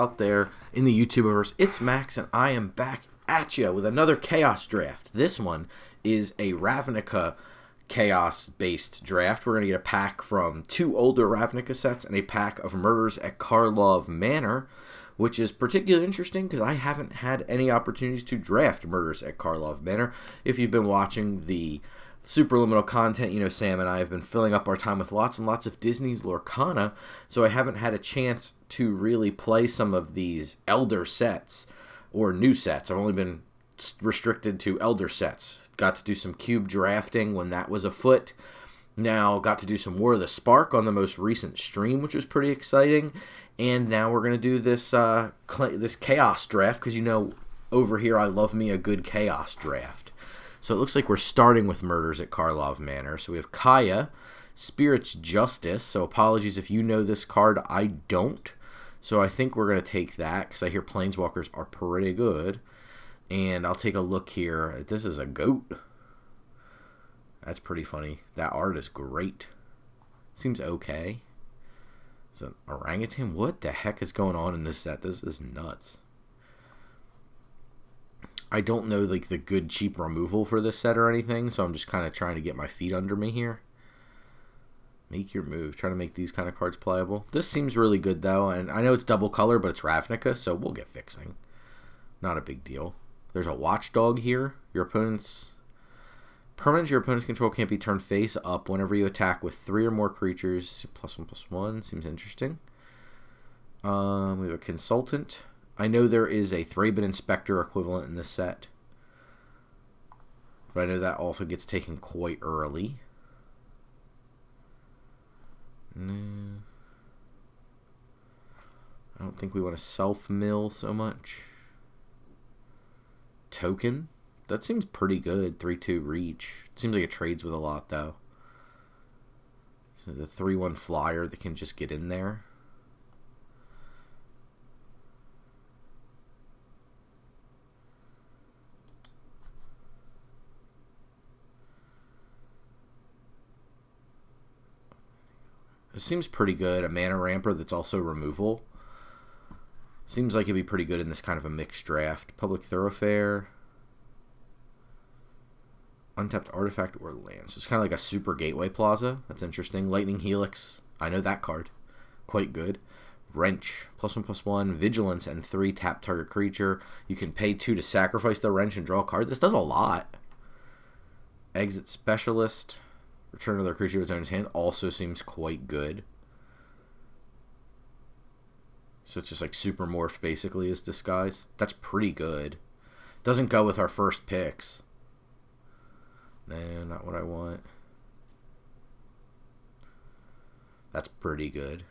out there in the YouTubeverse. It's Max, and I am back at you with another Chaos draft. This one is a Ravnica Chaos-based draft. We're going to get a pack from 2 older Ravnica sets and a pack of Murders at Karlov Manor, which is particularly interesting because I haven't had any opportunities to draft Murders at Karlov Manor. If you've been watching the Superliminal content, you know Sam and I have been filling up our time with lots and lots of Disney's Lorcana, so I haven't had a chance to really play some of these elder sets or new sets. I've only been restricted to elder sets. Got to do some cube drafting when that was afoot. Now got to do some War of the Spark on the most recent stream, which was pretty exciting. And now we're going to do this this Chaos draft, because you know over here I love me a good Chaos draft. So it looks like we're starting with Murders at Karlov Manor. So we have Kaya, Spirit's Justice. So apologies if you know this card. I don't. So I think we're going to take that because I hear Planeswalkers are pretty good. And I'll take a look here. This is a goat. That's pretty funny. That art is great. Seems okay. It's an orangutan. What the heck is going on in this set? This is nuts. I don't know like the good cheap removal for this set or anything, so I'm just kind of trying to get my feet under me here. Make your move. Try to make these kind of cards playable. This seems really good though, and I know it's double color, but it's Ravnica, so we'll get fixing. Not a big deal. There's a watchdog here. Permanents your opponent's control can't be turned face up whenever you attack with 3 or more creatures. +1/+1 seems interesting. We have a consultant. I know there is a Thraben Inspector equivalent in this set, but I know that also gets taken quite early. I don't think we want to self-mill so much. Token. That seems pretty good. 3/2 reach. It seems like it trades with a lot, though. So the 3/1 flyer that can just get in there. It seems pretty good. A mana ramper that's also removal. Seems like it'd be pretty good in this kind of a mixed draft. Public Thoroughfare. Untapped artifact or land. So it's kind of like a super gateway plaza. That's interesting. Lightning Helix. I know that card. Quite good. Wrench. +1/+1. Vigilance and 3 tap target creature. You can pay 2 to sacrifice the wrench and draw a card. This does a lot. Exit Specialist. Return another creature to its owner's hand. Also seems quite good. So it's just like super morph basically as disguise. That's pretty good. Doesn't go with our first picks. Nah, not what I want. That's pretty good.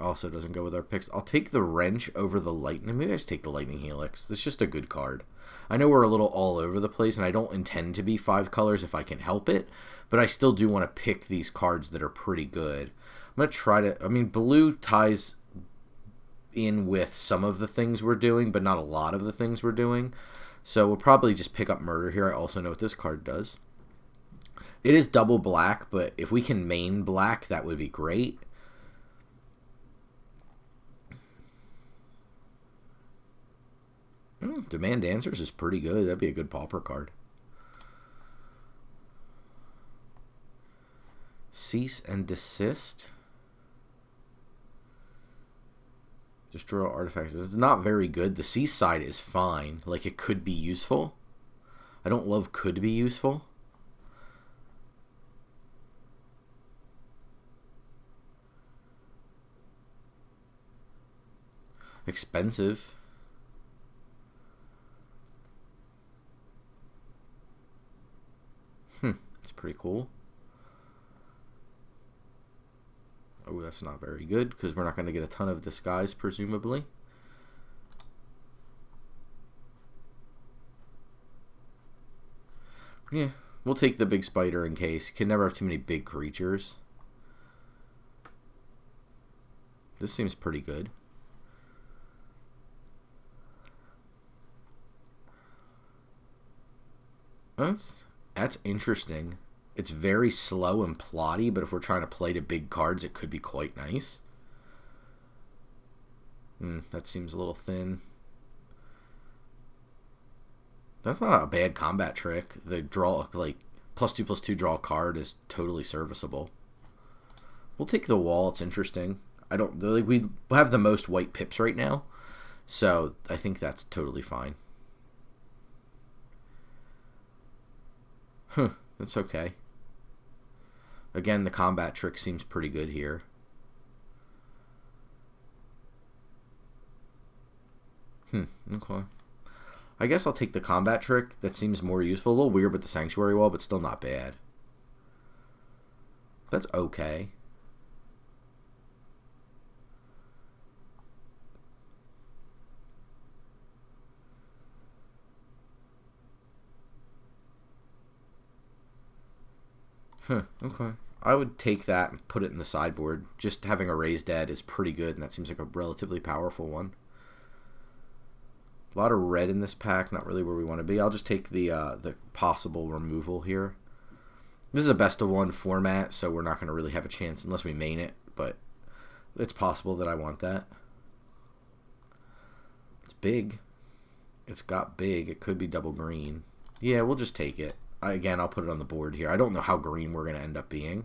Also doesn't go with our picks. I'll take the wrench over the lightning. Maybe I just take the lightning helix. That's just a good card. I know we're a little all over the place, and I don't intend to be 5 colors if I can help it, but I still do want to pick these cards that are pretty good. I'm going to try to... I mean, blue ties in with some of the things we're doing, but not a lot of the things we're doing. So we'll probably just pick up Murder here. I also know what this card does. It is double black, but if we can main black, that would be great. Demand Answers is pretty good. That'd be a good pauper card. Cease and Desist. Destroy artifacts. It's not very good. The cease side is fine. Like, it could be useful. I don't love could be useful. Expensive. It's pretty cool. Oh, that's not very good because we're not going to get a ton of disguise, presumably. Yeah, we'll take the big spider in case. Can never have too many big creatures. This seems pretty good. That's interesting. It's very slow and plotty, but if we're trying to play to big cards, it could be quite nice. That seems a little thin. That's not a bad combat trick. The draw, like, +2/+2 draw card is totally serviceable. We'll take the wall. It's interesting. I don't, like, we have the most white pips right now, so I think that's totally fine. That's okay. Again, the combat trick seems pretty good here. Okay. I guess I'll take the combat trick. That seems more useful. A little weird with the sanctuary wall, but still not bad. That's okay. Okay. I would take that and put it in the sideboard. Just having a raised dead is pretty good, and that seems like a relatively powerful one. A lot of red in this pack, not really where we want to be. I'll just take the possible removal here. This is a best of one format, so we're not going to really have a chance unless we main it, but it's possible that I want that. It's big. It's got big. It could be double green. Yeah, we'll just take it. Again, I'll put it on the board here. I don't know how green we're going to end up being.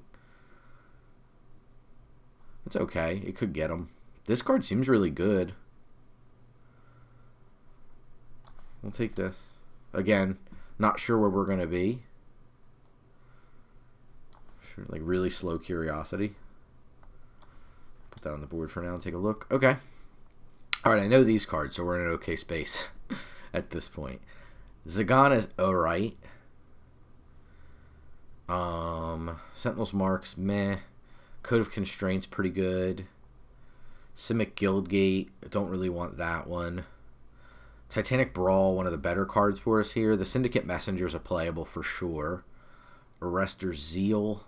It's okay. It could get them. This card seems really good. We'll take this. Again, not sure where we're going to be. Sure, like really slow curiosity. Put that on the board for now and take a look. Okay. All right, I know these cards, so we're in an okay space at this point. Zagana is alright. Sentinel's Marks, meh. Code of Constraints, pretty good. Simic Guildgate, don't really want that one. Titanic Brawl, one of the better cards for us here. The Syndicate Messengers are playable for sure. Arrestor's Zeal.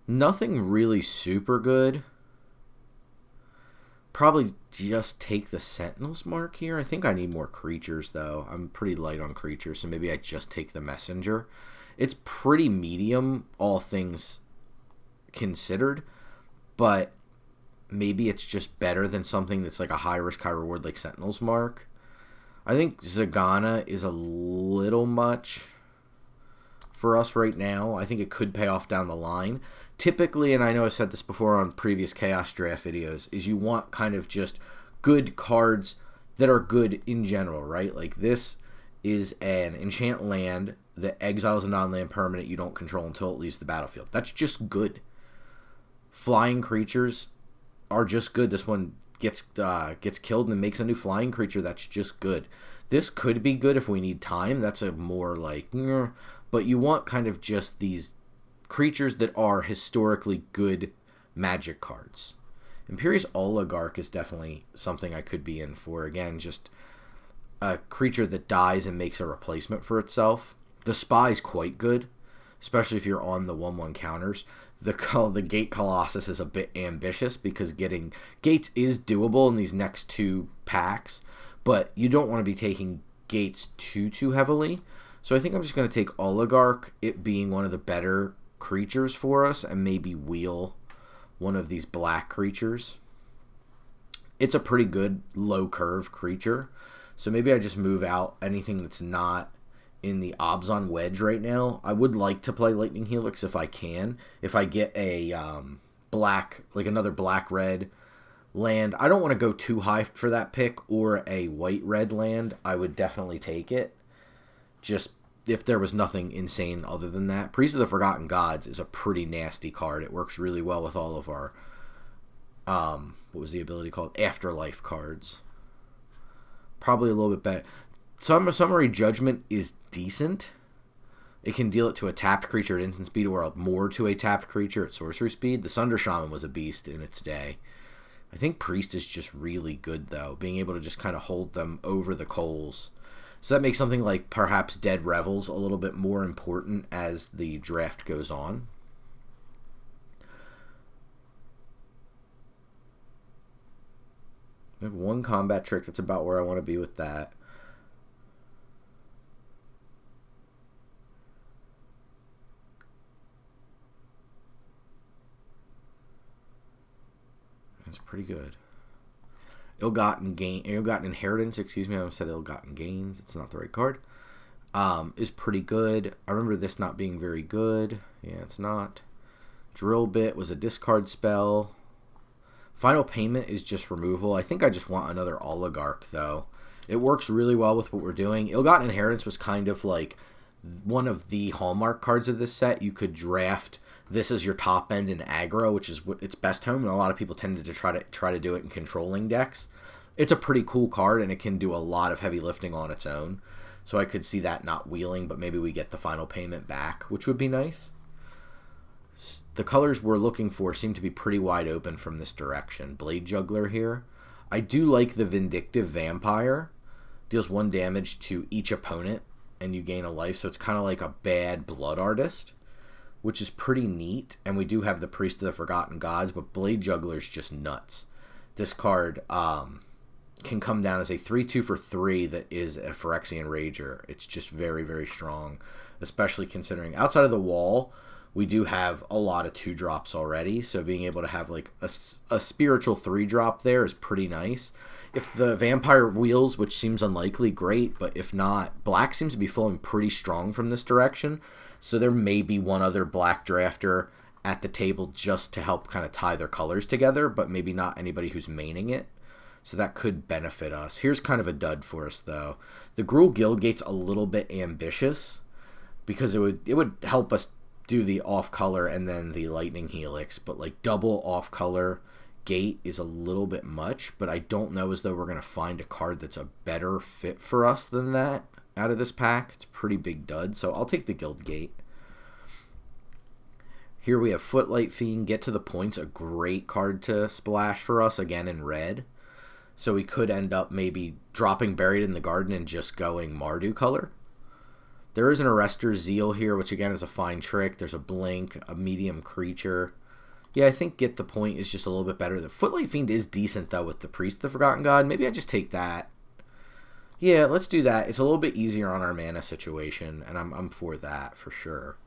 Nothing really super good. Probably just take the Sentinel's Mark here. I think I need more creatures, though. I'm pretty light on creatures, so maybe I just take the Messenger. It's pretty medium, all things considered, but maybe it's just better than something that's like a high risk, high reward like Sentinel's Mark. I think Zagana is a little much for us right now. I think it could pay off down the line. Typically, and I know I've said this before on previous Chaos Draft videos, is you want kind of just good cards that are good in general, right? Like this is an enchant land that exiles a non-land permanent you don't control until it leaves the battlefield. That's just good. Flying creatures are just good. This one gets killed and makes a new flying creature. That's just good. This could be good if we need time. That's a more like, but you want kind of just these creatures that are historically good Magic cards. Imperious Oligarch is definitely something I could be in for. Again, just a creature that dies and makes a replacement for itself. The Spy's quite good, especially if you're on the 1/1 counters. The Gate Colossus is a bit ambitious because getting Gates is doable in these next two packs, but you don't want to be taking Gates too heavily. So I think I'm just going to take Oligarch, it being one of the better creatures for us, and maybe wheel one of these black creatures. It's a pretty good low curve creature, so maybe I just move out anything that's not in the Obzon Wedge right now. I would like to play Lightning Helix if I can. If I get a black, like another black-red land, I don't want to go too high for that pick, or a white-red land. I would definitely take it. Just if there was nothing insane other than that. Priest of the Forgotten Gods is a pretty nasty card. It works really well with all of our, what was the ability called? Afterlife cards. Probably a little bit better. Summary Judgment is decent. It can deal it to a tapped creature at instant speed, or more to a tapped creature at sorcery speed. The Sunder Shaman was a beast in its day. I think Priest is just really good, though, being able to just kind of hold them over the coals. So that makes something like perhaps Dead Revels a little bit more important as the draft goes on. I have one combat trick. That's about where I want to be with that. That's pretty good. Ill-Gotten Inheritance, excuse me, I almost said Ill-Gotten Gains. It's not the right card. Is pretty good. I remember this not being very good. Yeah, it's not. Drill Bit was a discard spell. Final Payment is just removal. I think I just want another Oligarch, though. It works really well with what we're doing. Ill-Gotten Inheritance was kind of like one of the hallmark cards of this set. You could draft this as your top end in aggro, which is its best home, and a lot of people tended to try to do it in controlling decks. It's a pretty cool card, and it can do a lot of heavy lifting on its own. So I could see that not wheeling, but maybe we get the Final Payment back, which would be nice. The colors we're looking for seem to be pretty wide open from this direction. Blade Juggler here. I do like the Vindictive Vampire. Deals 1 damage to each opponent, and you gain a life, so it's kind of like a bad Blood Artist, which is pretty neat. And we do have the Priest of the Forgotten Gods, but Blade Juggler is just nuts. This card can come down as a 3/2 for 3 that is a Phyrexian Rager. It's just very, very strong, especially considering outside of the wall, we do have a lot of 2-drops already, so being able to have like a spiritual 3-drop there is pretty nice. If the Vampire wheels, which seems unlikely, great, but if not, black seems to be flowing pretty strong from this direction, so there may be one other black drafter at the table just to help kind of tie their colors together, but maybe not anybody who's maining it. So that could benefit us. Here's kind of a dud for us, though. The Gruul Guildgate's a little bit ambitious because it would help us do the off-color and then the Lightning Helix, but like double off-color gate is a little bit much, but I don't know as though we're going to find a card that's a better fit for us than that out of this pack. It's a pretty big dud, so I'll take the Guildgate. Here we have Footlight Fiend, Get to the Point's a great card to splash for us, again in red. So we could end up maybe dropping Buried in the Garden and just going Mardu color. There is an Arrestor's Zeal here, which again is a fine trick. There's a Blink, a medium creature. Yeah, I think Get the Point is just a little bit better. The Footlight Fiend is decent, though, with the Priest of the Forgotten God. Maybe I just take that. Yeah, let's do that. It's a little bit easier on our mana situation, and I'm for that, for sure.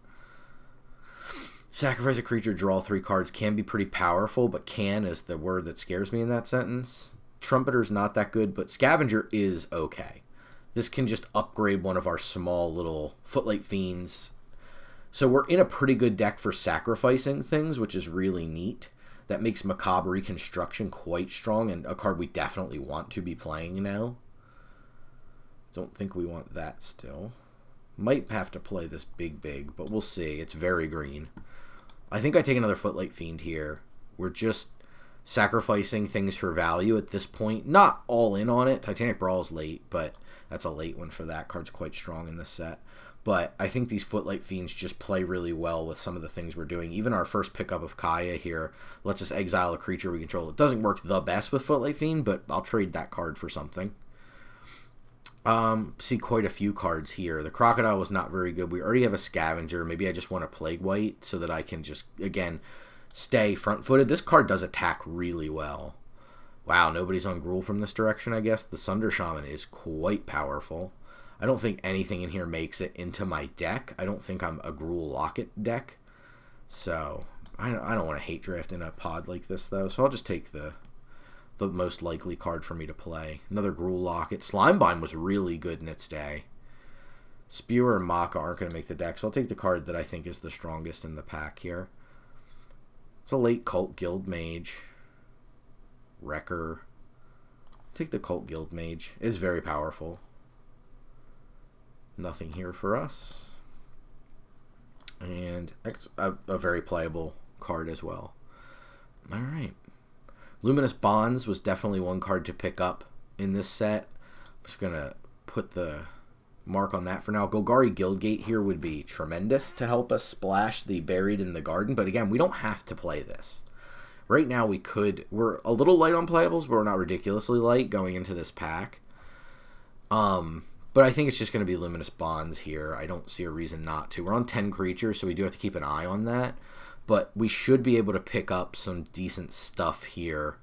Sacrifice a creature, draw 3 cards can be pretty powerful, but can is the word that scares me in that sentence. Trumpeter's not that good, but Scavenger is okay. This can just upgrade one of our small little Footlight Fiends. So we're in a pretty good deck for sacrificing things, which is really neat. That makes Macabre Reconstruction quite strong, and a card we definitely want to be playing now. Don't think we want that still. Might have to play this big, but we'll see. It's very green. I think I take another Footlight Fiend here. We're just sacrificing things for value at this point. Not all in on it. Titanic Brawl is late, but that's a late one for that. Card's quite strong in this set. But I think these Footlight Fiends just play really well with some of the things we're doing. Even our first pickup of Kaya here lets us exile a creature we control. It doesn't work the best with Footlight Fiend, but I'll trade that card for something. See quite a few cards here. The Crocodile was not very good. We already have a Scavenger. Maybe I just want a Plague White so that I can just, again, stay front-footed. This card does attack really well. Wow, nobody's on Gruul from this direction, I guess. The Sunder Shaman is quite powerful. I don't think anything in here makes it into my deck. I don't think I'm a Gruul Locket deck. So, I don't want to hate draft in a pod like this, though. So I'll just take the most likely card for me to play. Another Gruul Locket. Slimebind was really good in its day. Spewer and Maka aren't going to make the deck, so I'll take the card that I think is the strongest in the pack here. It's a late Cult Guild Mage. Wrecker. Take the Cult Guild Mage. It's very powerful. Nothing here for us. And a very playable card as well. Alright. Luminous Bonds was definitely one card to pick up in this set. I'm just going to put the mark on that for now. Golgari Guildgate here would be tremendous to help us splash the Buried in the Garden. But again, we don't have to play this. Right now we could. We're a little light on playables, but we're not ridiculously light going into this pack. But I think it's just going to be Luminous Bonds here. I don't see a reason not to. We're on 10 creatures, so we do have to keep an eye on that. But we should be able to pick up some decent stuff here.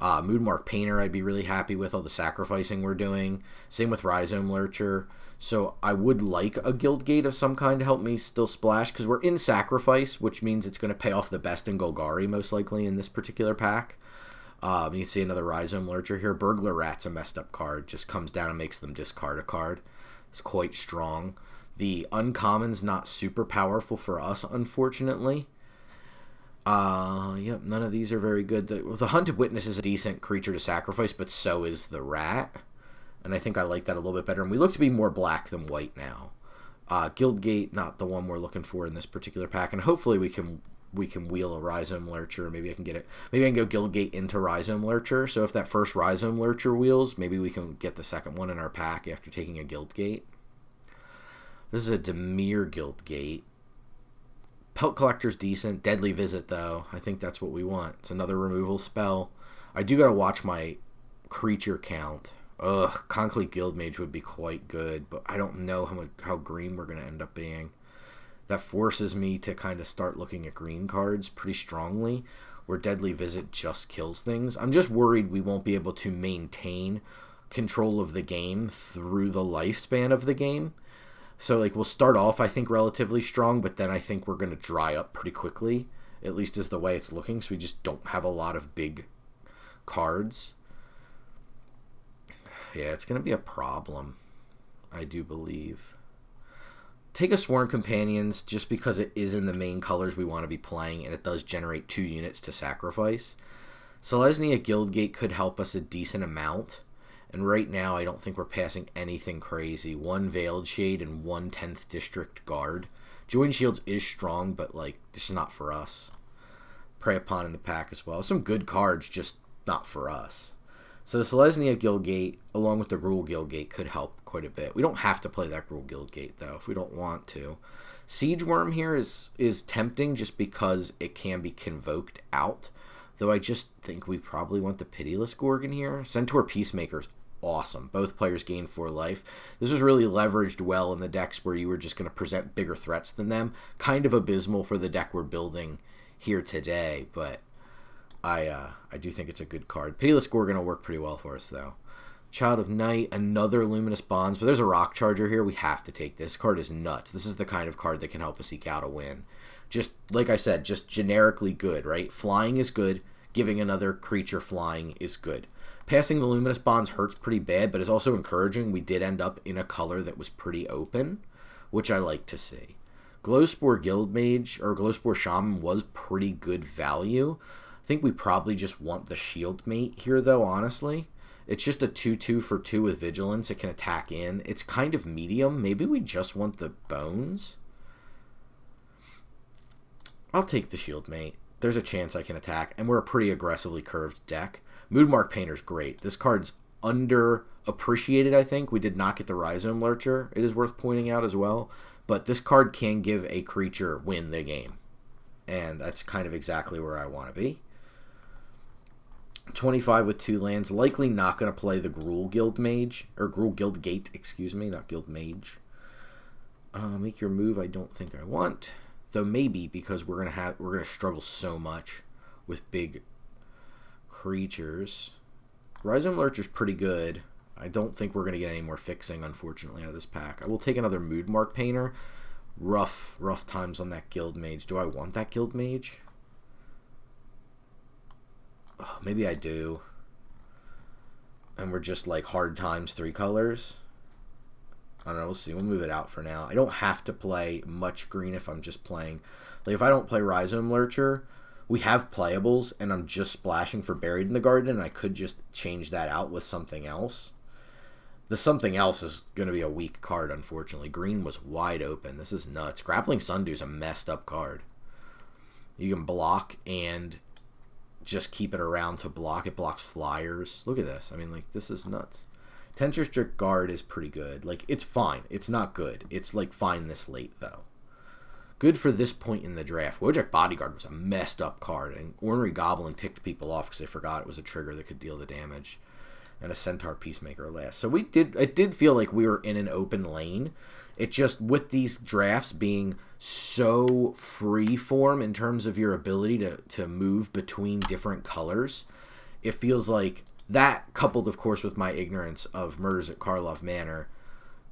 Moonmark Painter I'd be really happy with, all the sacrificing we're doing. Same with Rhizome Lurcher. So I would like a Guildgate of some kind to help me still splash, because we're in Sacrifice, which means it's going to pay off the best in Golgari, most likely, in this particular pack. You see another Rhizome Lurcher here. Burglar Rat's a messed up card. Just comes down and makes them discard a card. It's quite strong. The uncommon's not super powerful for us, unfortunately. Yep, none of these are very good. The Hunted Witness is a decent creature to sacrifice, but so is the Rat. And I think I like that a little bit better. And we look to be more black than white now. Guildgate, not the one we're looking for in this particular pack. And hopefully we can wheel a Rhizome Lurcher. Maybe I can get it. Maybe I can go Guildgate into Rhizome Lurcher. So if that first Rhizome Lurcher wheels, maybe we can get the second one in our pack after taking a Guildgate. This is a Dimir Guildgate. Pelt Collector's decent. Deadly Visit, though. I think that's what we want. It's another removal spell. I do got to watch my creature count. Ugh, Conclave Guildmage would be quite good, but I don't know how green we're going to end up being. That forces me to kind of start looking at green cards pretty strongly, where Deadly Visit just kills things. I'm just worried we won't be able to maintain control of the game through the lifespan of the game. So, like, we'll start off, I think, relatively strong, but then I think we're going to dry up pretty quickly, at least is the way it's looking, so we just don't have a lot of big cards. Yeah, it's going to be a problem, I do believe. Take a Sworn Companions just because it is in the main colors we want to be playing, and it does generate 2 units to sacrifice. Selesnya Guildgate could help us a decent amount. And right now, I don't think we're passing anything crazy. 1 Veiled Shade and 1 10th District Guard. Join Shields is strong, but, like, this is not for us. Prey Upon in the pack as well. Some good cards, just not for us. So the Selesnya Guildgate, along with the Gruul Guildgate, could help quite a bit. We don't have to play that Gruul Guildgate, though, if we don't want to. Siege Worm here is tempting just because it can be convoked out. Though I just think we probably want the Pitiless Gorgon here. Centaur Peacemaker's awesome. Both players gain 4 life. This was really leveraged well in the decks where you were just going to present bigger threats than them. Kind of abysmal for the deck we're building here today, but I do think it's a good card. Pitiless Gorgon will work pretty well for us, though. Child of Night, another Luminous Bonds, but there's a Rock Charger here. We have to take this. This card is nuts. This is the kind of card that can help us eke out a win. Just, like I said, just generically good, right? Flying is good. Giving another creature flying is good. Passing the Luminous Bonds hurts pretty bad, but is also encouraging. We did end up in a color that was pretty open, which I like to see. Glowspore Guildmage, or Glowspore Shaman, was pretty good value. I think we probably just want the Shield Mate here, though, honestly. It's just a 2/2 for 2 with Vigilance. It can attack in. It's kind of medium. Maybe we just want the Bones. I'll take the Shield Mate. There's a chance I can attack, and we're a pretty aggressively curved deck. Moodmark Painter's great. This card's underappreciated, I think. We did not get the Rhizome Lurcher. It is worth pointing out as well. But this card can give a creature win the game. And that's kind of exactly where I want to be. 25 with 2 lands. Likely not going to play the Gruul Guildmage. Or Gruul Guildgate, excuse me. Not Guildmage. Make your move I don't think I want. Though maybe, because we're gonna struggle so much with big creatures. Rhizome Lurcher's pretty good. I don't think we're gonna get any more fixing, unfortunately, out of this pack. I will take another Moodmark Painter. Rough times on that Guildmage. Do I want that Guildmage? Oh, maybe I do. And we're just like hard times 3 colors. I don't know, we'll see. We'll move it out for now. I don't have to play much green if I'm just playing. Like, if I don't play Rhizome Lurcher, we have playables, and I'm just splashing for Buried in the Garden, and I could just change that out with something else. The something else is going to be a weak card, unfortunately. Green was wide open. This is nuts. Grappling Sundew is a messed up card. You can block and just keep it around to block. It blocks flyers. Look at this. I mean, like, this is nuts. 10th District Guard is pretty good. Like, it's fine. It's not good. It's, like, fine this late, though. Good for this point in the draft. Wojak Bodyguard was a messed up card, and Ornery Goblin ticked people off because they forgot it was a trigger that could deal the damage. And a Centaur Peacemaker last. So it did feel like we were in an open lane. It just, with these drafts being so free form in terms of your ability to move between different colors, it feels like that, coupled, of course, with my ignorance of Murders at Karlov Manor,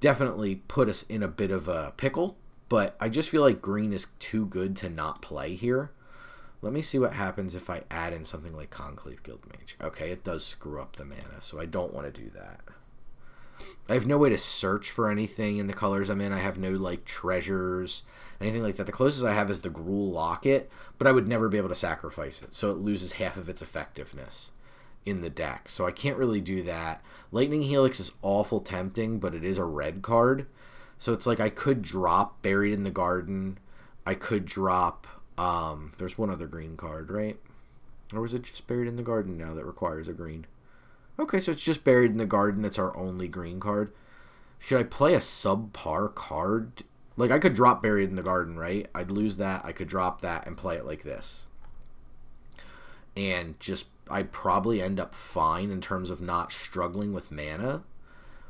definitely put us in a bit of a pickle. But I just feel like green is too good to not play here. Let me see what happens if I add in something like Conclave Guildmage. Okay, it does screw up the mana, so I don't want to do that. I have no way to search for anything in the colors I'm in. I have no, like, treasures, anything like that. The closest I have is the Gruul Locket, but I would never be able to sacrifice it, so it loses half of its effectiveness in the deck. So I can't really do that. Lightning Helix is awful tempting, but it is a red card. So it's like I could drop Buried in the Garden. I could drop... there's one other green card, right? Or was it just Buried in the Garden now that requires a green? Okay, so it's just Buried in the Garden. That's our only green card. Should I play a subpar card? Like, I could drop Buried in the Garden, right? I'd lose that. I could drop that and play it like this. And just, I'd probably end up fine in terms of not struggling with mana,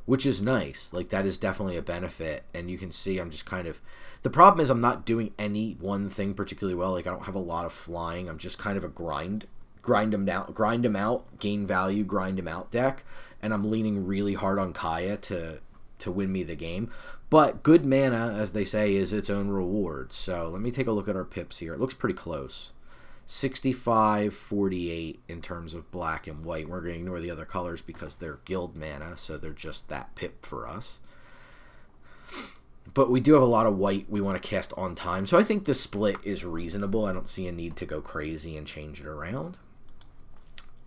which is nice. Like, that is definitely a benefit. And you can see I'm just kind of... The problem is I'm not doing any one thing particularly well. Like, I don't have a lot of flying. I'm just kind of a grind them out, gain value, grind them out deck, and I'm leaning really hard on Kaya to win me the game. But good mana, as they say, is its own reward. So let me take a look at our pips here. It looks pretty close. 65-48 in terms of black and white. We're going to ignore the other colors because they're guild mana, so they're just that pip for us. But we do have a lot of white we want to cast on time, so I think the split is reasonable. I don't see a need to go crazy and change it around.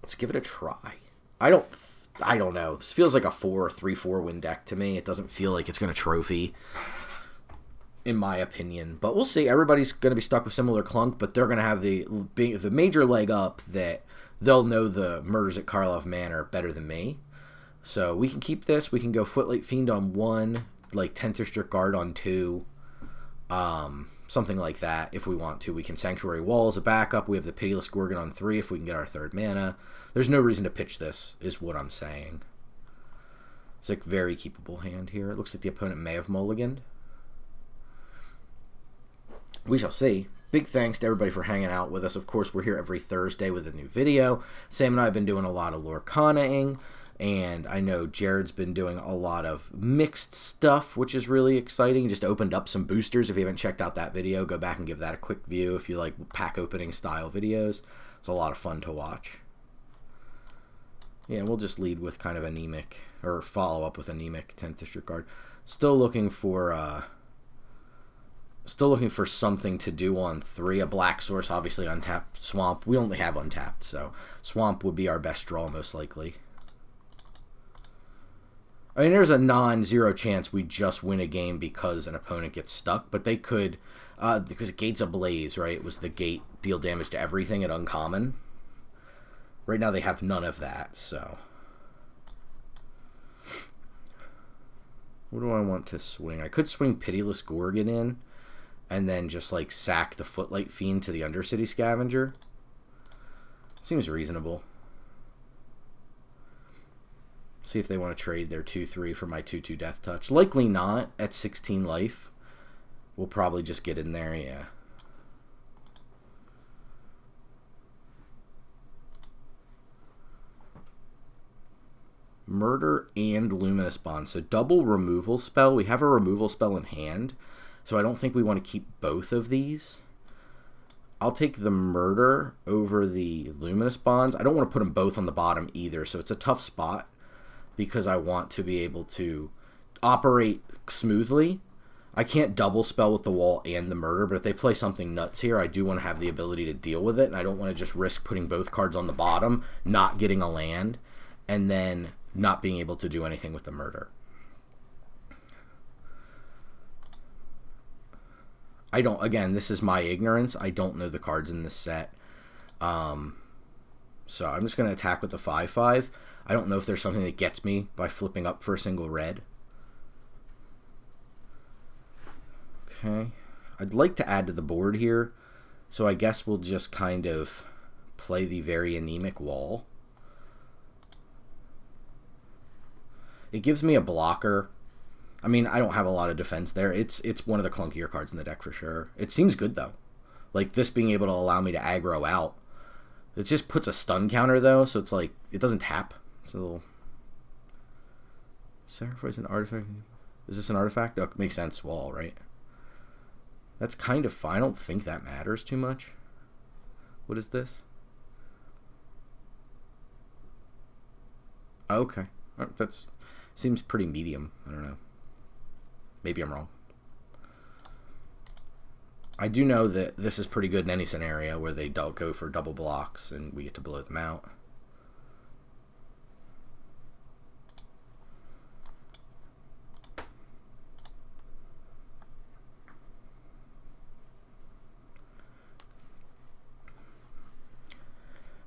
Let's give it a try. I don't know. This feels like a 3-4 win deck to me. It doesn't feel like it's going to trophy, in my opinion. But we'll see. Everybody's going to be stuck with similar clunk, but they're going to have the major leg up that they'll know the Murders at Karlov Manor better than me. So we can keep this. We can go Footlight Fiend on 1, like 10th District Guard on 2. Something like that if we want to. We can Sanctuary Wall as a backup. We have the Pitiless Gorgon on 3 if we can get our 3rd mana. There's no reason to pitch this, is what I'm saying. It's like very keepable hand here. It looks like the opponent may have mulliganed. We shall see. Big thanks to everybody for hanging out with us. Of course, we're here every Thursday with a new video. Sam and I have been doing a lot of Lorcanaing. And I know Jared's been doing a lot of mixed stuff, which is really exciting. Just opened up some boosters. If you haven't checked out that video, go back and give that a quick view if you like pack opening style videos. It's a lot of fun to watch. Yeah, we'll just lead with kind of anemic, or follow up with anemic 10th District Guard. Still looking for something to do on 3. A black source, obviously untapped. Swamp, we only have untapped, so Swamp would be our best draw most likely. I mean, there's a non-zero chance we just win a game because an opponent gets stuck, but they could, because Gates Ablaze, right, was the gate deal damage to everything at uncommon. Right now they have none of that, so. What do I want to swing? I could swing Pitiless Gorgon in, and then just, like, sack the Footlight Fiend to the Undercity Scavenger. Seems reasonable. See if they want to trade their 2-3 for my 2-2 Death Touch. Likely not at 16 life. We'll probably just get in there, yeah. Murder and Luminous Bond. So double removal spell. We have a removal spell in hand, so I don't think we want to keep both of these. I'll take the Murder over the Luminous Bonds. I don't want to put them both on the bottom either, so it's a tough spot, because I want to be able to operate smoothly. I can't double spell with the Wall and the Murder, but if they play something nuts here, I do want to have the ability to deal with it, and I don't want to just risk putting both cards on the bottom, not getting a land, and then not being able to do anything with the Murder. Again, this is my ignorance. I don't know the cards in this set. So I'm just going to attack with the 5/5. I don't know if there's something that gets me by flipping up for a single red. Okay. I'd like to add to the board here, so I guess we'll just kind of play the very anemic Wall. It gives me a blocker. I mean, I don't have a lot of defense there. It's one of the clunkier cards in the deck for sure. It seems good, though. Like, this being able to allow me to aggro out. It just puts a stun counter, though, so it's like, it doesn't tap. It's a little... Sacrifice an artifact. Is this an artifact? Oh, it makes sense. Wall, right? That's kind of fine. I don't think that matters too much. What is this? Okay. That's seems pretty medium. I don't know. Maybe I'm wrong. I do know that this is pretty good in any scenario where they don't go for double blocks and we get to blow them out.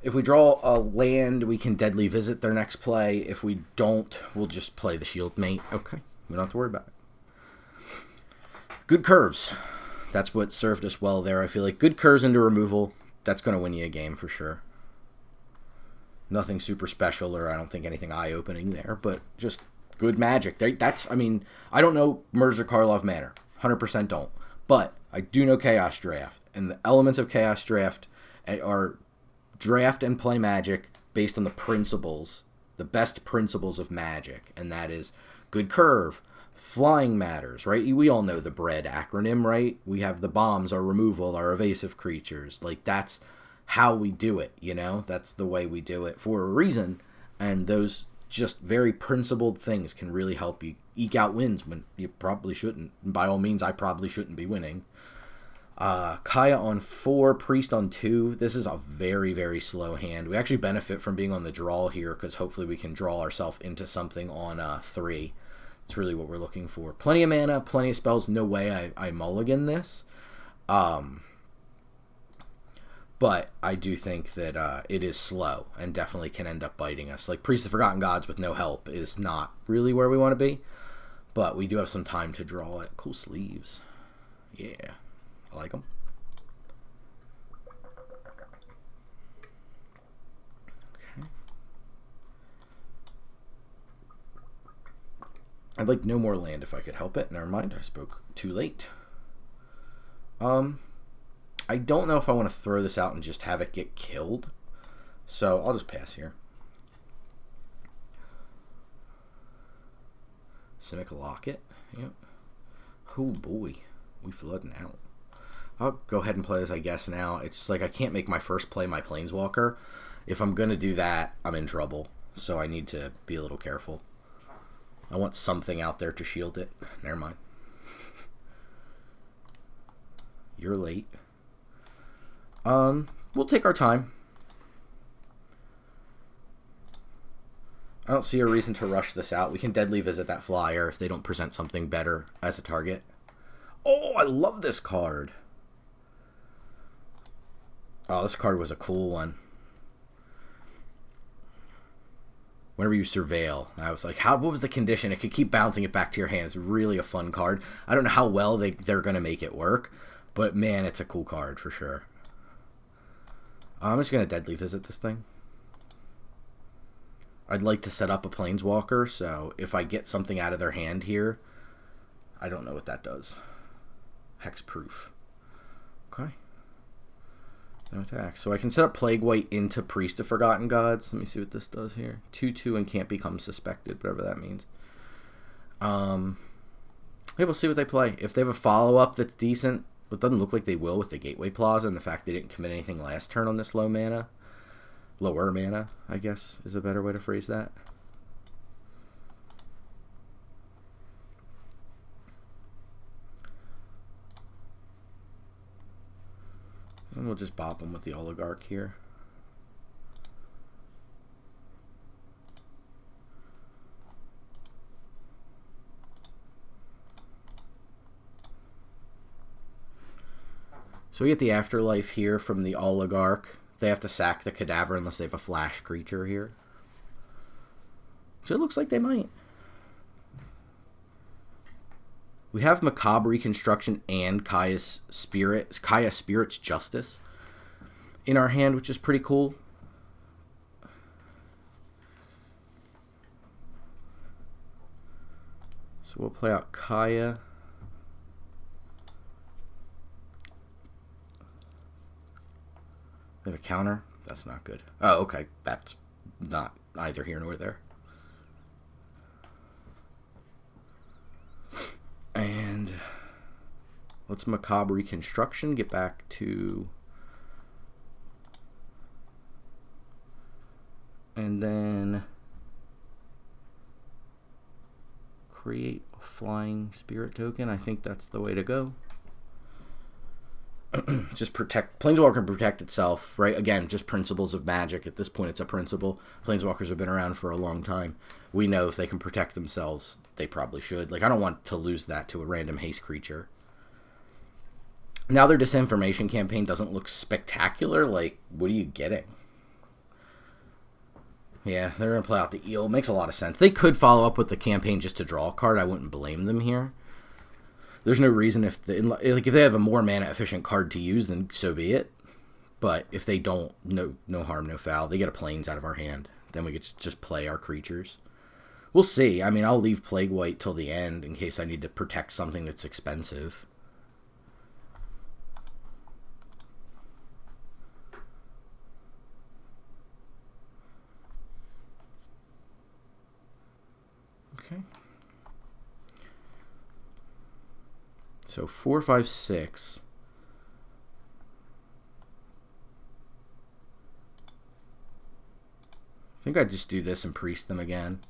If we draw a land, we can deadly visit their next play. If we don't, we'll just play the shield mate. Okay, we don't have to worry about it. Good curves. That's what served us well there. I feel like good curves into removal, that's going to win you a game for sure. Nothing super special, or I don't think anything eye-opening there, but just good magic. That's, I mean, I don't know Mirza Karlov Manor. 100% don't. But I do know Chaos Draft, and the elements of Chaos Draft are draft and play Magic based on the principles, the best principles of Magic, and that is good curve, flying matters, right? We all know the BREAD acronym, right? We have the bombs, our removal, our evasive creatures. Like, that's how we do it, you know? That's the way we do it for a reason, and those just very principled things can really help you eke out wins when you probably shouldn't. And by all means, I probably shouldn't be winning. Kaya on 4, Priest on 2. This is a very, very slow hand. We actually benefit from being on the draw here because hopefully we can draw ourselves into something on 3. That's really what we're looking for. Plenty of mana, plenty of spells. No way I mulligan this. But I do think that it is slow and definitely can end up biting us. Like Priest of Forgotten Gods with no help is not really where we want to be. But we do have some time to draw it. Cool sleeves. Yeah. I like them. Okay. I'd like no more land if I could help it. Never mind, I spoke too late. I don't know if I want to throw this out and just have it get killed. So I'll just pass here. Cynic Locket. Yep. Oh boy. We flooding out. I'll go ahead and play this, I guess, now. It's like I can't make my first play my Planeswalker. If I'm going to do that, I'm in trouble. So I need to be a little careful. I want something out there to shield it. Never mind. You're late. We'll take our time. I don't see a reason to rush this out. We can deadly visit that flyer if they don't present something better as a target. Oh, I love this card. Oh, this card was a cool one. Whenever you surveil, I was like, what was the condition? It could keep bouncing it back to your hands. Really a fun card. I don't know how well they're going to make it work, but man, it's a cool card for sure. I'm just going to deadly visit this thing. I'd like to set up a Planeswalker, so if I get something out of their hand here, I don't know what that does. Hexproof. Okay. No attack. So I can set up Plague White into Priest of Forgotten Gods. Let me see what this does here. 2/2 and can't become suspected, whatever that means. Yeah, we'll see what they play. If they have a follow-up that's decent, it doesn't look like they will with the Gateway Plaza and the fact they didn't commit anything last turn on this low mana. Lower mana, I guess, is a better way to phrase that. And we'll just bop them with the Oligarch here. So we get the Afterlife here from the Oligarch. They have to sack the Cadaver unless they have a flash creature here. So it looks like they might. We have Macabre Reconstruction and Kaya Spirit's Justice in our hand, which is pretty cool. So we'll play out Kaya. They have a counter? That's not good. Oh, okay. That's not either here nor there. And let's Macabre Reconstruction. Get back to And then create a flying spirit token. I think that's the way to go. Just protect. Planeswalker can protect itself, right? Again, just principles of Magic. At this point, it's a principle. Planeswalkers have been around for a long time. We know if they can protect themselves, they probably should. Like, I don't want to lose that to a random haste creature. Now their disinformation campaign doesn't look spectacular. Like, what are you getting? Yeah, they're going to play out the eel. Makes a lot of sense. They could follow up with the campaign just to draw a card. I wouldn't blame them here. There's no reason if if they have a more mana efficient card to use, then so be it. But if they don't, no harm, no foul. They get a plains out of our hand. Then we could just play our creatures. We'll see. I mean, I'll leave Plague White till the end in case I need to protect something that's expensive. Okay. So 4, 5, 6. I think I'd just do this and priest them again.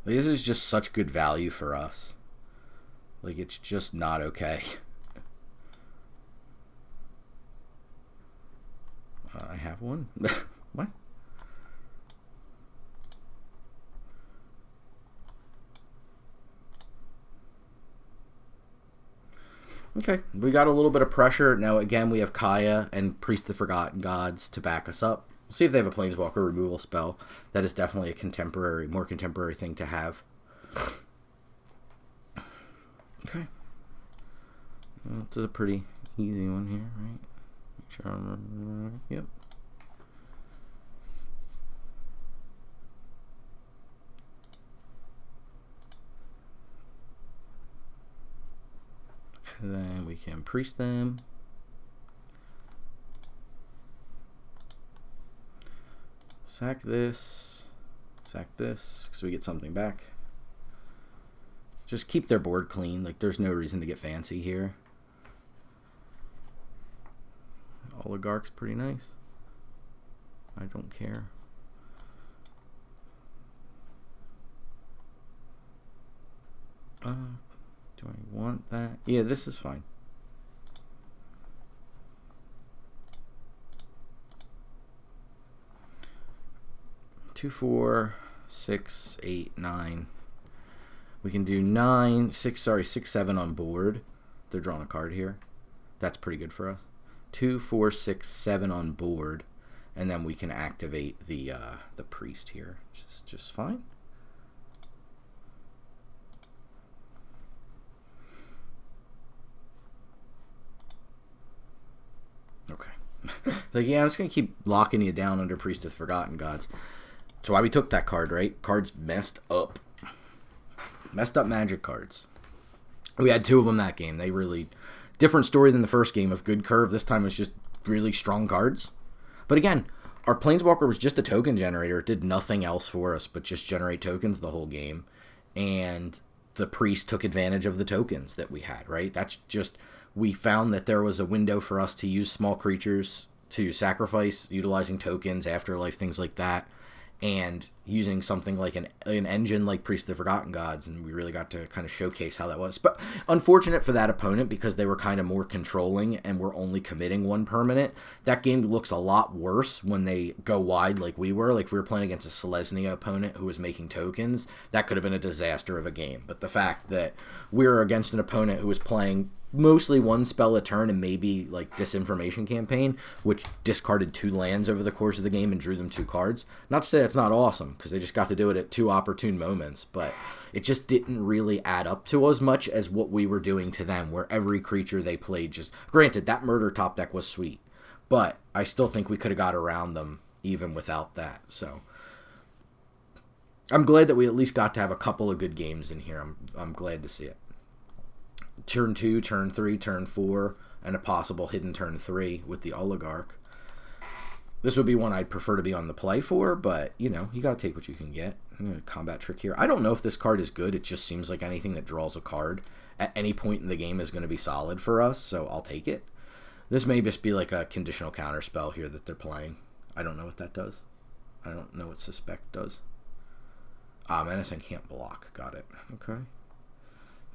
This is just such good value for us. Like, it's just not okay. I have one. What? Okay, we got a little bit of pressure. Now, again, we have Kaya and Priest of the Forgotten Gods to back us up. We'll see if they have a Planeswalker removal spell. That is definitely a more contemporary thing to have. Okay. Well, this is a pretty easy one here, right? Make sure I remember. Yep. And then we can priest them. Sack this, because we get something back. Just keep their board clean. Like, there's no reason to get fancy here. Oligarch's pretty nice. I don't care. Do I want that? Yeah, this is fine. Two, 4, 6, 8, 9. We can do 6, 7 on board. They're drawing a card here. That's pretty good for us. 2, 4, 6, 7 on board, and then we can activate the priest here, which is just fine. Okay. Like, yeah, I'm just gonna keep locking you down under Priest of the Forgotten Gods. That's why we took that card, right? Cards messed up. Messed up Magic cards. We had 2 of them that game. They really... Different story than the first game of good curve. This time it's just really strong cards. But again, our Planeswalker was just a token generator. It did nothing else for us but just generate tokens the whole game. And the priest took advantage of the tokens that we had, right? That's just... We found that there was a window for us to use small creatures to sacrifice, utilizing tokens, afterlife, things like that, and using something like an engine like Priest of the Forgotten Gods, and we really got to kind of showcase how that was. But unfortunate for that opponent because they were kind of more controlling and were only committing 1 permanent. That game looks a lot worse when they go wide like we were. Like, if we were playing against a Selesnya opponent who was making tokens, that could have been a disaster of a game. But the fact that we were against an opponent who was playing mostly 1 spell a turn and maybe like Disinformation Campaign, which discarded 2 lands over the course of the game and drew them 2 cards. Not to say that's not awesome, because they just got to do it at 2 opportune moments, but it just didn't really add up to as much as what we were doing to them, where every creature they played just... Granted, that Murder top deck was sweet, but I still think we could have got around them even without that, so... I'm glad that we at least got to have a couple of good games in here. I'm glad to see it. Turn 2, turn 3, turn 4, and a possible hidden turn 3 with the Oligarch. This would be one I'd prefer to be on the play for, but, you know, you got to take what you can get. Combat trick here. I don't know if this card is good. It just seems like anything that draws a card at any point in the game is going to be solid for us, so I'll take it. This may just be like a conditional counter spell here that they're playing. I don't know what that does. I don't know what Suspect does. Menacing can't block. Got it. Okay.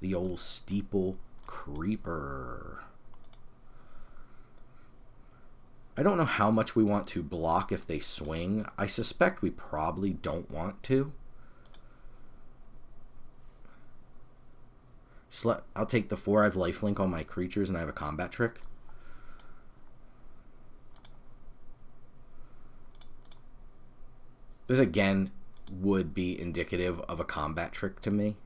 The old Steeple Creeper. I don't know how much we want to block if they swing. I suspect we probably don't want to. I'll take the 4. I have lifelink on my creatures and I have a combat trick. This again would be indicative of a combat trick to me.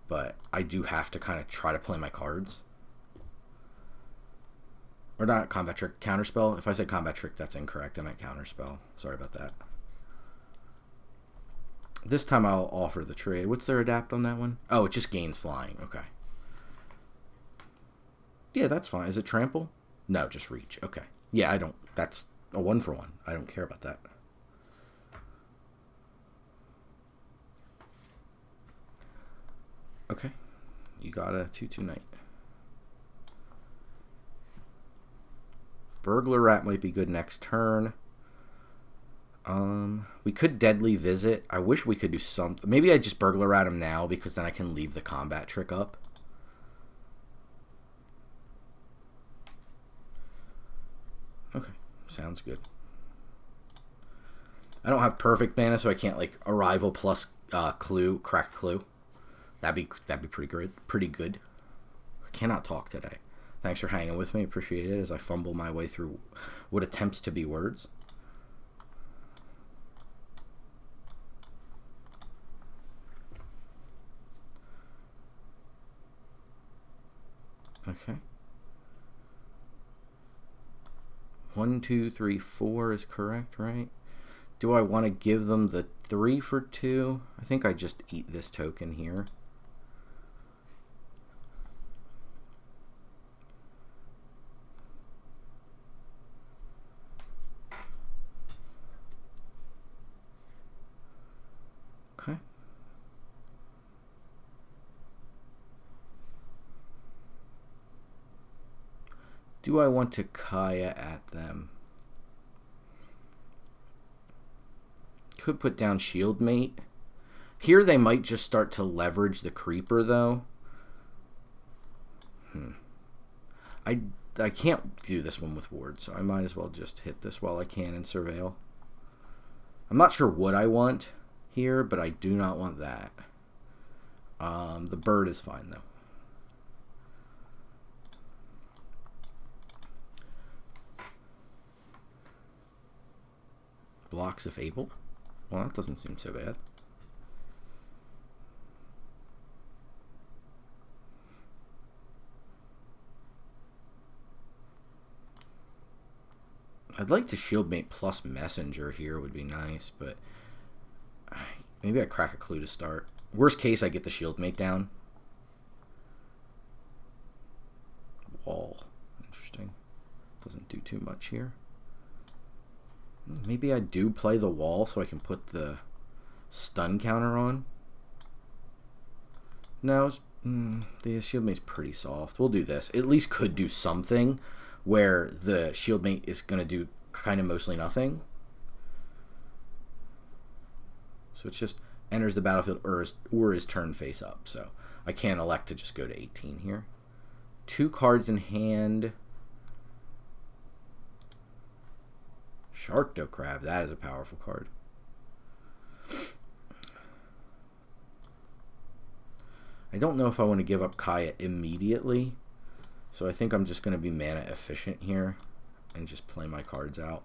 But I do have to kind of try to play my cards. Or not combat trick, counterspell. If I said combat trick, that's incorrect. I meant counterspell. Sorry about that. This time I'll offer the trade. What's their adapt on that one? Oh, it just gains flying. Okay. Yeah, that's fine. Is it trample? No, just reach. Okay. Yeah, I don't. That's a 1-for-1. I don't care about that. Okay. You got a 2/2 knight. Burglar Rat might be good next turn. We could Deadly Visit. I wish we could do something. Maybe I just Burglar Rat him now because then I can leave the combat trick up. Okay, sounds good. I don't have perfect mana, so I can't like Arrival plus Clue, crack Clue. That'd be pretty good. Pretty good. I cannot talk today. Thanks for hanging with me. Appreciate it as I fumble my way through what attempts to be words. Okay. 1, 2, 3, 4 is correct, right? Do I want to give them the 3 for 2? I think I just eat this token here. Okay. Do I want to Kaya at them? Could put down Shieldmate. Here they might just start to leverage the Creeper, though. I can't do this one with Ward, so I might as well just hit this while I can and Surveil. I'm not sure what I want here, but I do not want that. The bird is fine, though. Blocks if able. Well, that doesn't seem so bad. I'd like to Shieldmate plus Messenger here would be nice, but maybe I crack a Clue to start. Worst case, I get the Shieldmate down. Wall. Interesting. Doesn't do too much here. Maybe I do play the wall so I can put the stun counter on. No, the Shieldmate's pretty soft. We'll do this. At least could do something where the Shieldmate is going to do kind of mostly nothing. So it just enters the battlefield or is turn face up. So I can't elect to just go to 18 here. 2 cards in hand. Sharkdo Crab, that is a powerful card. I don't know if I want to give up Kaya immediately, so I think I'm just going to be mana efficient here and just play my cards out.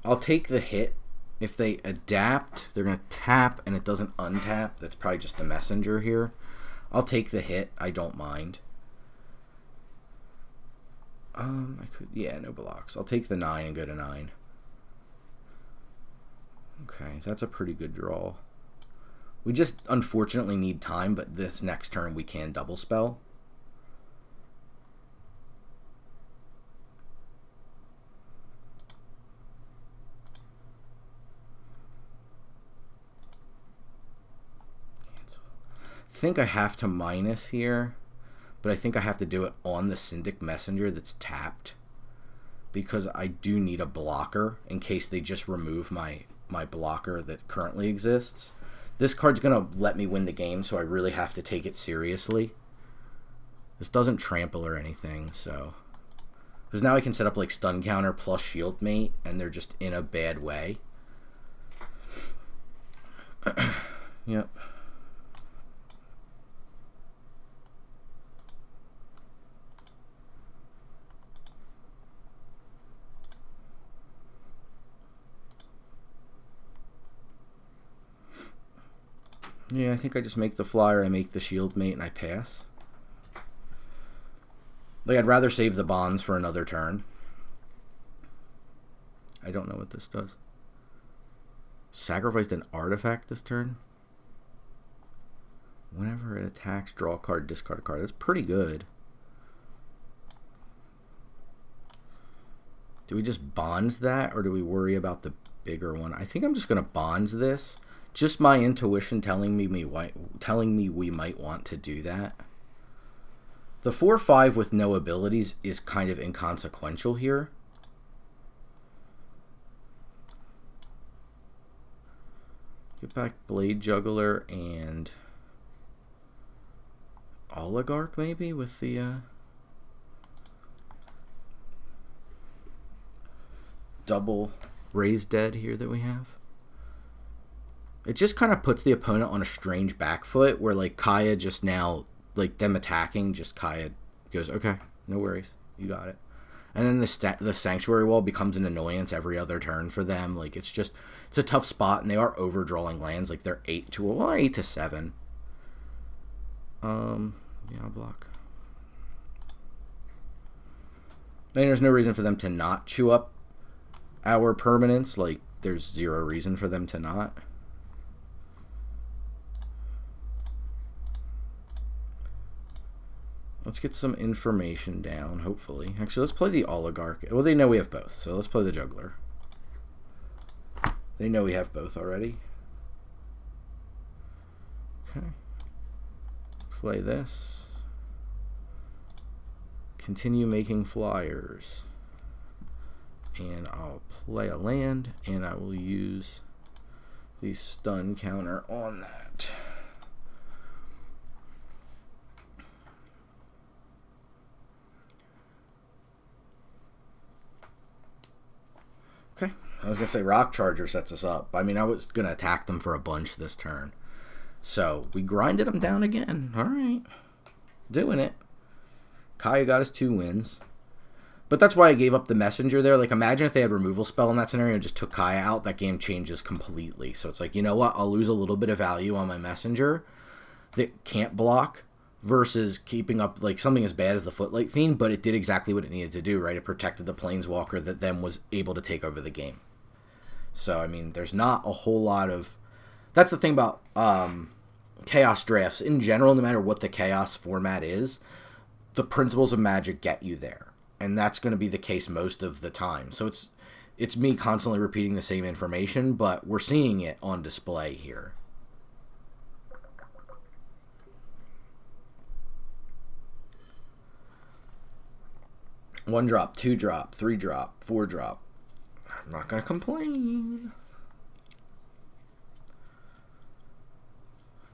I'll take the hit. If they adapt, they're going to tap and it doesn't untap. That's probably just the messenger here. I'll take the hit. I don't mind. I could, yeah, no blocks. I'll take the 9 and go to 9. Okay, that's a pretty good draw. We just unfortunately need time, but this next turn we can double spell. I think I have to minus here, but I think I have to do it on the Syndic Messenger that's tapped, because I do need a blocker in case they just remove my blocker that currently exists. This card's going to let me win the game, so I really have to take it seriously. This doesn't trample or anything, so... Because now I can set up like stun counter plus shield mate, and they're just in a bad way. Yep. Yeah, I think I just make the flyer, I make the shield mate, and I pass. Like, I'd rather save the bonds for another turn. I don't know what this does. Sacrificed an artifact this turn? Whenever it attacks, draw a card, discard a card. That's pretty good. Do we just bonds that, or do we worry about the bigger one? I think I'm just going to bonds this. Just my intuition telling me we might want to do that. The 4/5 with no abilities is kind of inconsequential here. Get back Blade Juggler and Oligarch maybe with the double Raise Dead here that we have. It just kind of puts the opponent on a strange back foot where, like, Kaya just now, like, them attacking, just Kaya goes, okay, no worries, you got it. And then the Sanctuary Wall becomes an annoyance every other turn for them. Like, it's a tough spot, and they are overdrawing lands. Like, they're 8 to 7. Yeah, I'll block. And there's no reason for them to not chew up our permanents. Like, there's zero reason for them to not. Let's get some information down, hopefully. Actually, let's play the Oligarch. Well, they know we have both, so let's play the Juggler. They know we have both already. Okay. Play this. Continue making flyers. And I'll play a land, and I will use the stun counter on that. Okay, I was going to say Rock Charger sets us up. I mean, I was going to attack them for a bunch this turn. So, we grinded them down again. All right. Doing it. Kaya got us 2 wins. But that's why I gave up the Messenger there. Like, imagine if they had removal spell in that scenario and just took Kaya out. That game changes completely. So, it's like, you know what? I'll lose a little bit of value on my Messenger that can't block versus keeping up, like, something as bad as the Footlight Fiend, but it did exactly what it needed to do, right? It protected the Planeswalker that then was able to take over the game. So, I mean, there's not a whole lot of... That's the thing about Chaos drafts. In general, no matter what the Chaos format is, the principles of Magic get you there. And that's going to be the case most of the time. So it's me constantly repeating the same information, but we're seeing it on display here. One drop, 2 drop, 3 drop, 4 drop. I'm not going to complain.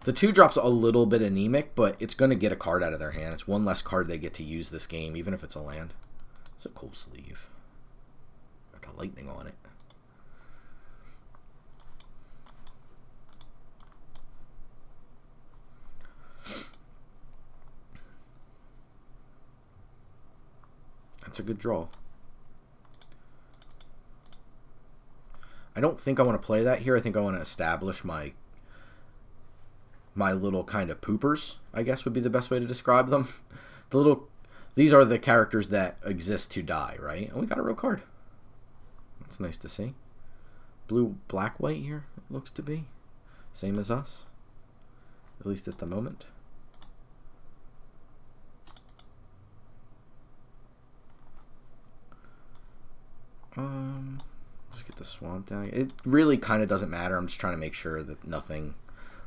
The 2 drop's a little bit anemic, but it's going to get a card out of their hand. It's one less card they get to use this game, even if it's a land. It's a cool sleeve. Got the lightning on it. That's a good draw. I don't think I want to play that here. I think I want to establish my little kind of poopers, I guess would be the best way to describe them. These are the characters that exist to die, right? And we got a real card. That's nice to see. Blue, black, white here, it looks to be. Same as us. at least at the moment. Let's get the swamp down. It really kind of doesn't matter. I'm just trying to make sure that nothing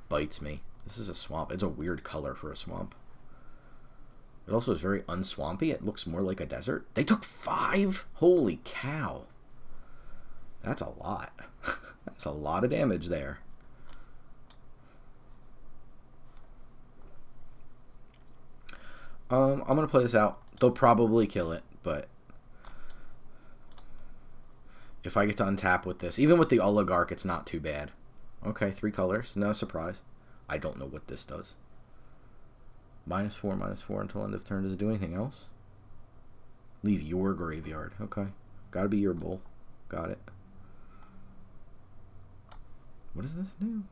bites me. This is a swamp. It's a weird color for a swamp. It also is very unswampy. It looks more like a desert. They took 5? Holy cow. That's a lot. That's a lot of damage there. I'm going to play this out. They'll probably kill it, but if I get to untap with this, even with the Oligarch, it's not too bad. Okay, 3 colors. No surprise. I don't know what this does. -4/-4 until end of turn. Does it do anything else? Leave your graveyard. Okay. Gotta be your bull. Got it. What does this do?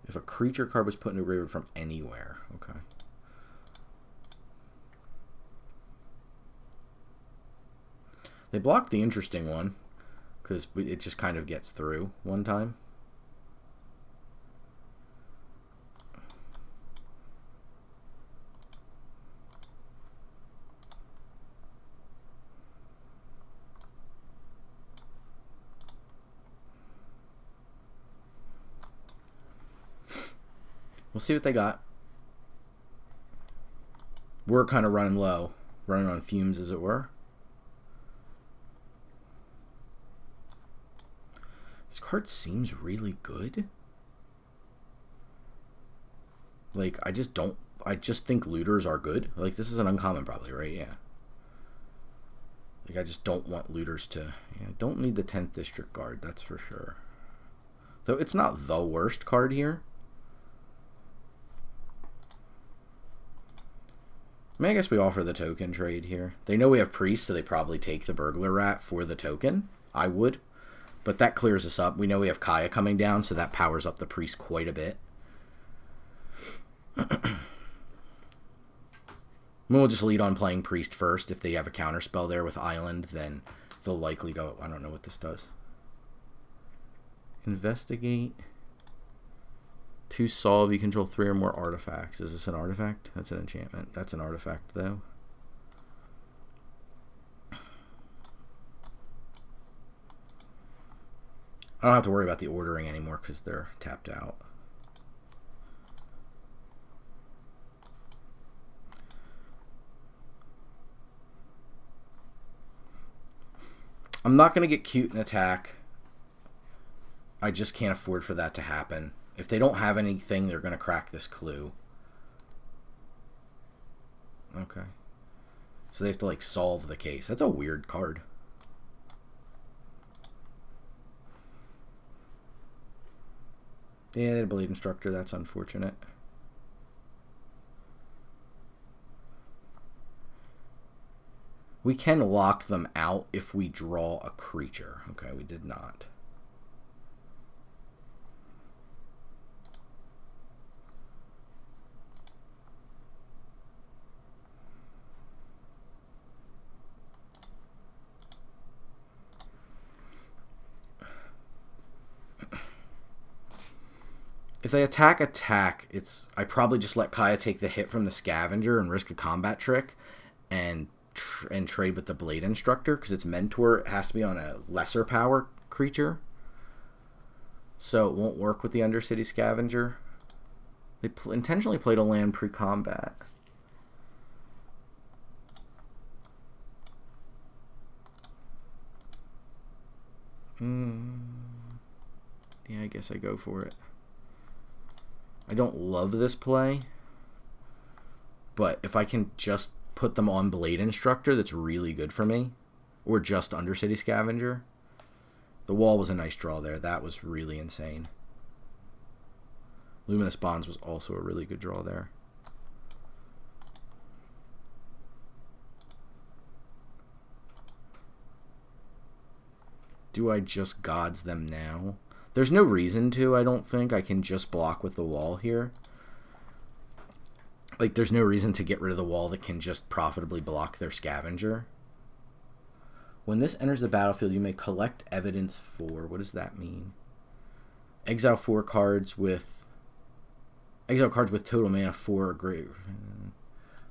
If a creature card was put into a graveyard from anywhere. Okay. They blocked the interesting one because it just kind of gets through one time. We'll see what they got. We're kind of running low, running on fumes, as it were. This card seems really good. Like, I just think looters are good. Like, this is an uncommon probably, right? Yeah. Like, I just don't want looters to... Yeah, I don't need the 10th District Guard, that's for sure. Though it's not the worst card here. I mean, I guess we offer the token trade here. They know we have priests, so they probably take the burglar rat for the token. I would. But that clears us up. We know we have Kaya coming down, so that powers up the priest quite a bit. We'll just lead on playing priest first. If they have a counterspell there with island, then they'll likely go... I don't know what this does. Investigate. To solve, you control 3 or more artifacts. Is this an artifact? That's an enchantment. That's an artifact, though. I don't have to worry about the ordering anymore because they're tapped out. I'm not going to get cute and attack. I just can't afford for that to happen. If they don't have anything, they're going to crack this clue. Okay. So they have to, like, solve the case. That's a weird card. Yeah, they had a Blade Instructor. That's unfortunate. We can lock them out if we draw a creature. Okay, we did not. If they attack, I probably just let Kaya take the hit from the Scavenger and risk a combat trick and trade with the Blade Instructor because its mentor it has to be on a lesser power creature. So it won't work with the Undercity Scavenger. They intentionally played a land pre-combat. Yeah, I guess I go for it. I don't love this play, but if I can just put them on Blade Instructor, that's really good for me. Or just Undercity Scavenger. The wall was a nice draw there. That was really insane. Luminous Bonds was also a really good draw there. Do I just gods them now? There's no reason to, I don't think. I can just block with the wall here. Like, there's no reason to get rid of the wall that can just profitably block their Scavenger. When this enters the battlefield, you may collect evidence for... What does that mean? Exile 4 cards with... Exile cards with total mana 4 or greater.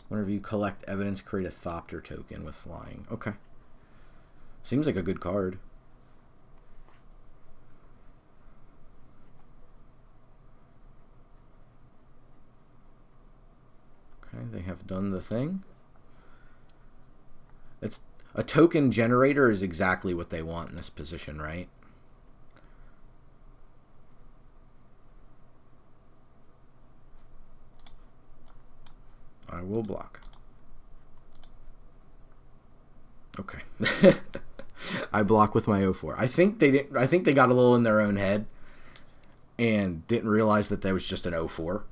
Whenever you collect evidence, create a Thopter token with flying. Okay. Seems like a good card. Okay, they have done the thing. It's a token generator is exactly what they want in this position, right? I will block. Okay. I block with my 0-4. I think they didn't. I think they got a little in their own head and didn't realize that that was just an 0-4.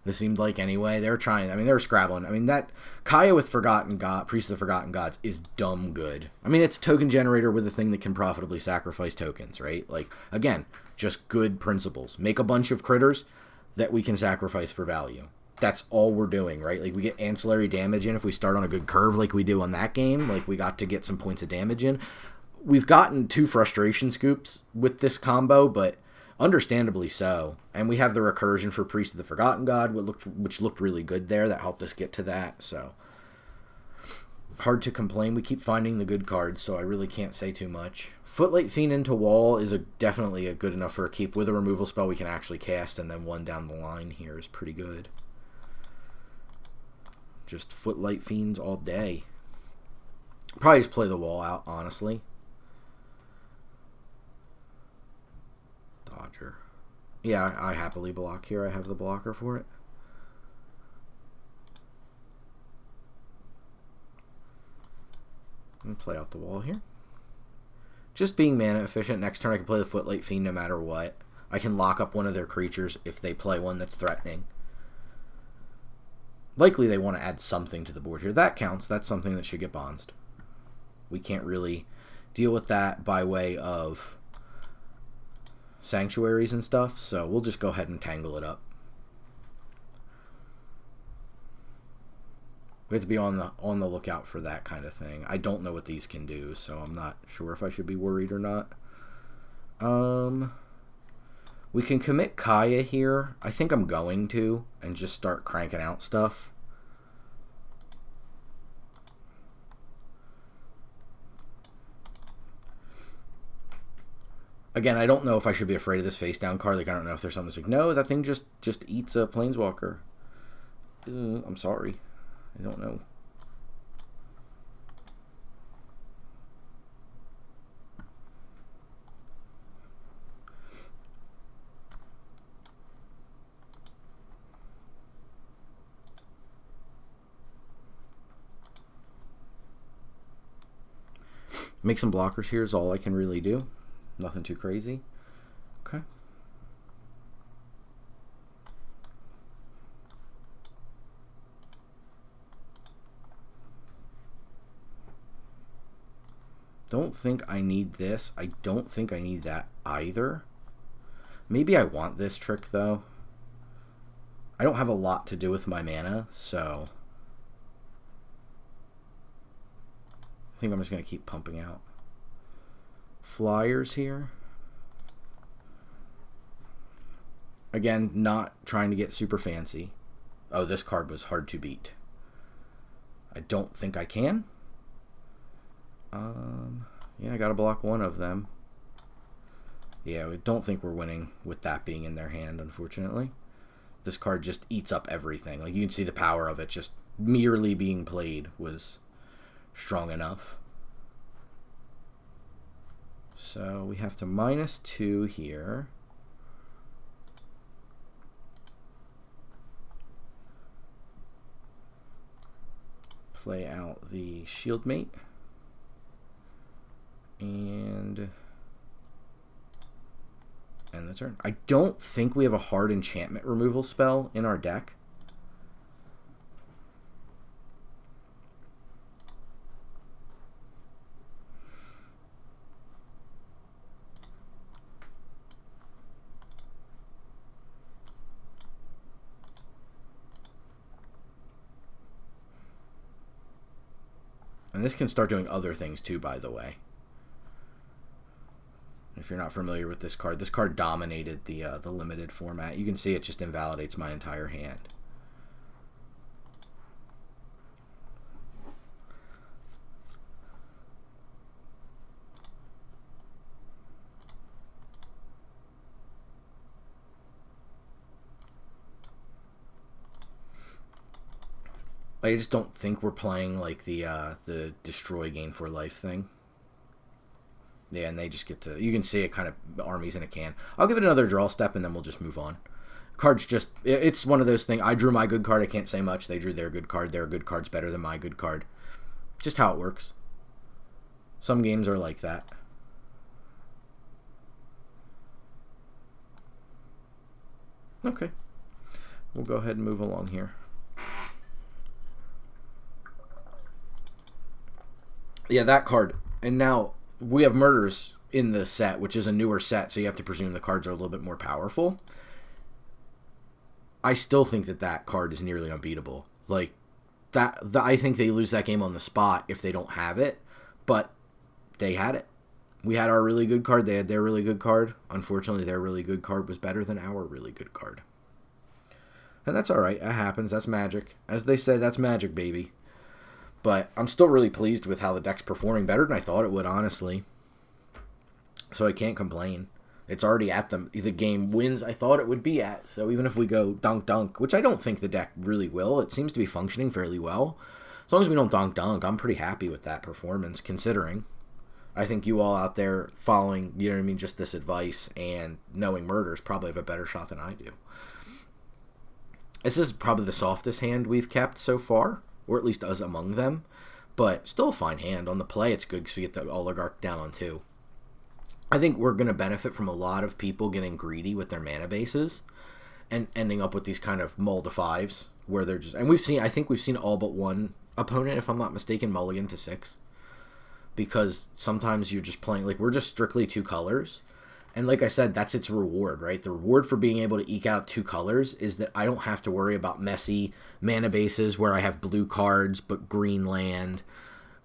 This seemed like anyway. They were trying. I mean, they were scrabbling. I mean, that Kaya with Forgotten God, Priest of the Forgotten Gods, is dumb good. I mean, it's a token generator with a thing that can profitably sacrifice tokens, right? Like, again, just good principles. Make a bunch of critters that we can sacrifice for value. That's all we're doing, right? Like, we get ancillary damage in if we start on a good curve like we do on that game. Like, we got to get some points of damage in. We've gotten 2 frustration scoops with this combo, but understandably so. And we have the recursion for Priest of the Forgotten God, which looked really good there. That helped us get to that, so hard to complain. We keep finding the good cards, so I really can't say too much. Footlight Fiend into Wall is definitely a good enough for a keep. With a removal spell we can actually cast, and then one down the line here is pretty good. Just Footlight Fiends all day. Probably just play the wall out, honestly. Dodger. Yeah, I happily block here. I have the blocker for it. And play out the wall here. Just being mana efficient. Next turn I can play the Footlight Fiend no matter what. I can lock up one of their creatures if they play one that's threatening. Likely they want to add something to the board here. That counts. That's something that should get bounced. We can't really deal with that by way of sanctuaries and stuff, so we'll just go ahead and tangle it up. We have to be on the lookout for that kind of thing. I don't know what these can do, so I'm not sure if I should be worried or not. We can commit Kaya here. I think I'm going to, and just start cranking out stuff. Again, I don't know if I should be afraid of this face down card. Like, I don't know if there's something that's like, no, that thing just eats a Planeswalker. I'm sorry. I don't know. Make some blockers here is all I can really do. Nothing too crazy. Okay. Don't think I need this. I don't think I need that either. Maybe I want this trick, though. I don't have a lot to do with my mana, so I think I'm just going to keep pumping out flyers here. Again, not trying to get super fancy. Oh, this card was hard to beat. I don't think I can. Yeah, I got to block one of them. Yeah, we don't think we're winning with that being in their hand, unfortunately. This card just eats up everything. Like, you can see the power of it just merely being played was strong enough. So we have to -2 here. Play out the Shieldmate. And end the turn. I don't think we have a hard enchantment removal spell in our deck. And this can start doing other things too, by the way. If you're not familiar with this card dominated the limited format. You can see it just invalidates my entire hand. I just don't think we're playing like the destroy gain for life thing. Yeah, and they just get to... You can see it kind of armies in a can. I'll give it another draw step, and then we'll just move on. Cards just... It's one of those things. I drew my good card. I can't say much. They drew their good card. Their good card's better than my good card. Just how it works. Some games are like that. Okay. We'll go ahead and move along here. Yeah, that card. And now... We have murders in the set, which is a newer set, so you have to presume the cards are a little bit more powerful. I still think that card is nearly unbeatable. Like, I think they lose that game on the spot if they don't have it, but they had it. We had our really good card. They had their really good card. Unfortunately, their really good card was better than our really good card. And that's all right. That happens. That's magic. As they say, that's magic, baby. But I'm still really pleased with how the deck's performing, better than I thought it would, honestly. So I can't complain. It's already at the game wins I thought it would be at. So even if we go dunk, which I don't think the deck really will, it seems to be functioning fairly well. As long as we don't dunk, I'm pretty happy with that performance, considering. I think you all out there following, you know what I mean, just this advice and knowing murders probably have a better shot than I do. This is probably the softest hand we've kept so far. Or at least us among them. But still a fine hand. On the play, it's good because we get the Oligarch down on 2. I think we're going to benefit from a lot of people getting greedy with their mana bases. And ending up with these kind of mull to 5s. Where they're just... And I think we've seen all but one opponent, if I'm not mistaken, mulligan to 6. Because sometimes you're just playing... Like, we're just strictly 2 colors. And like I said, that's its reward, right? The reward for being able to eke out 2 colors is that I don't have to worry about messy mana bases where I have blue cards but green land,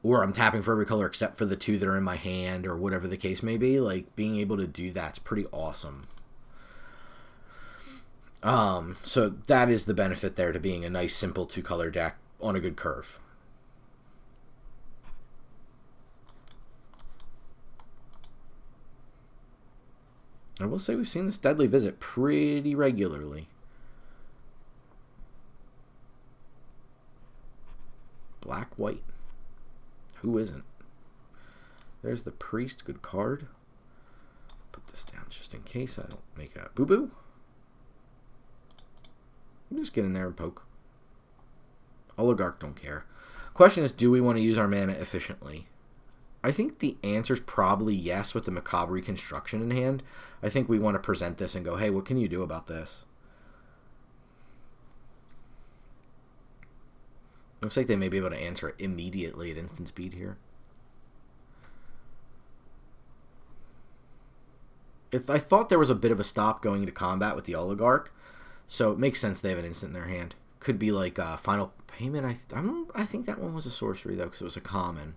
or I'm tapping for every color except for the 2 that are in my hand, or whatever the case may be. Like, being able to do that's pretty awesome. So that is the benefit there to being a nice, simple 2-color deck on a good curve. I will say we've seen this Deadly Visit pretty regularly. Black, white. Who isn't? There's the Priest. Good card. Put this down just in case I don't make a boo-boo. Just get in there and poke. Oligarch don't care. Question is, do we want to use our mana efficiently? I think the answer is probably yes with the Macabre Reconstruction in hand. I think we want to present this and go, hey, what can you do about this? Looks like they may be able to answer it immediately at instant speed here. I thought there was a bit of a stop going into combat with the Oligarch, so it makes sense they have an instant in their hand. Could be like Final Payment. I think that one was a sorcery, though, because it was a common.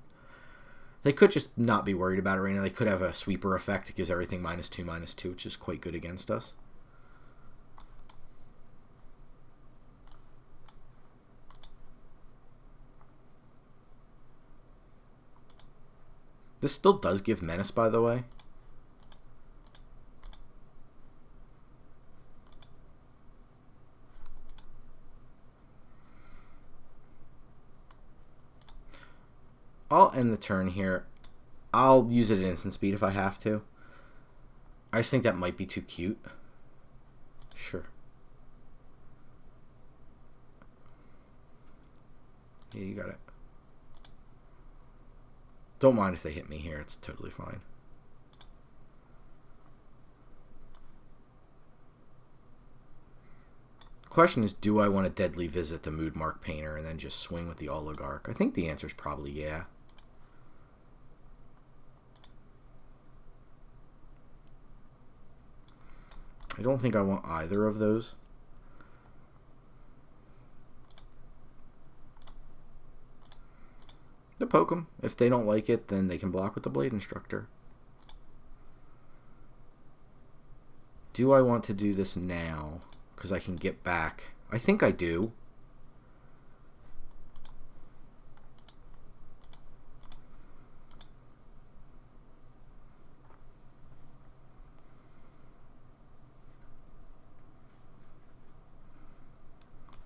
They could just not be worried about it right now. They could have a sweeper effect. It gives everything -2/-2, which is quite good against us. This still does give Menace, by the way. I'll end the turn here. I'll use it at instant speed if I have to. I just think that might be too cute. Sure. Yeah, you got it. Don't mind if they hit me here. It's totally fine. Question is, do I want to Deadly Visit the Moodmark Painter and then just swing with the Oligarch? I think the answer is probably yeah. I don't think I want either of those. To poke them. If they don't like it, then they can block with the Blade Instructor. do I want to do this now? Because I can get back. I think I do.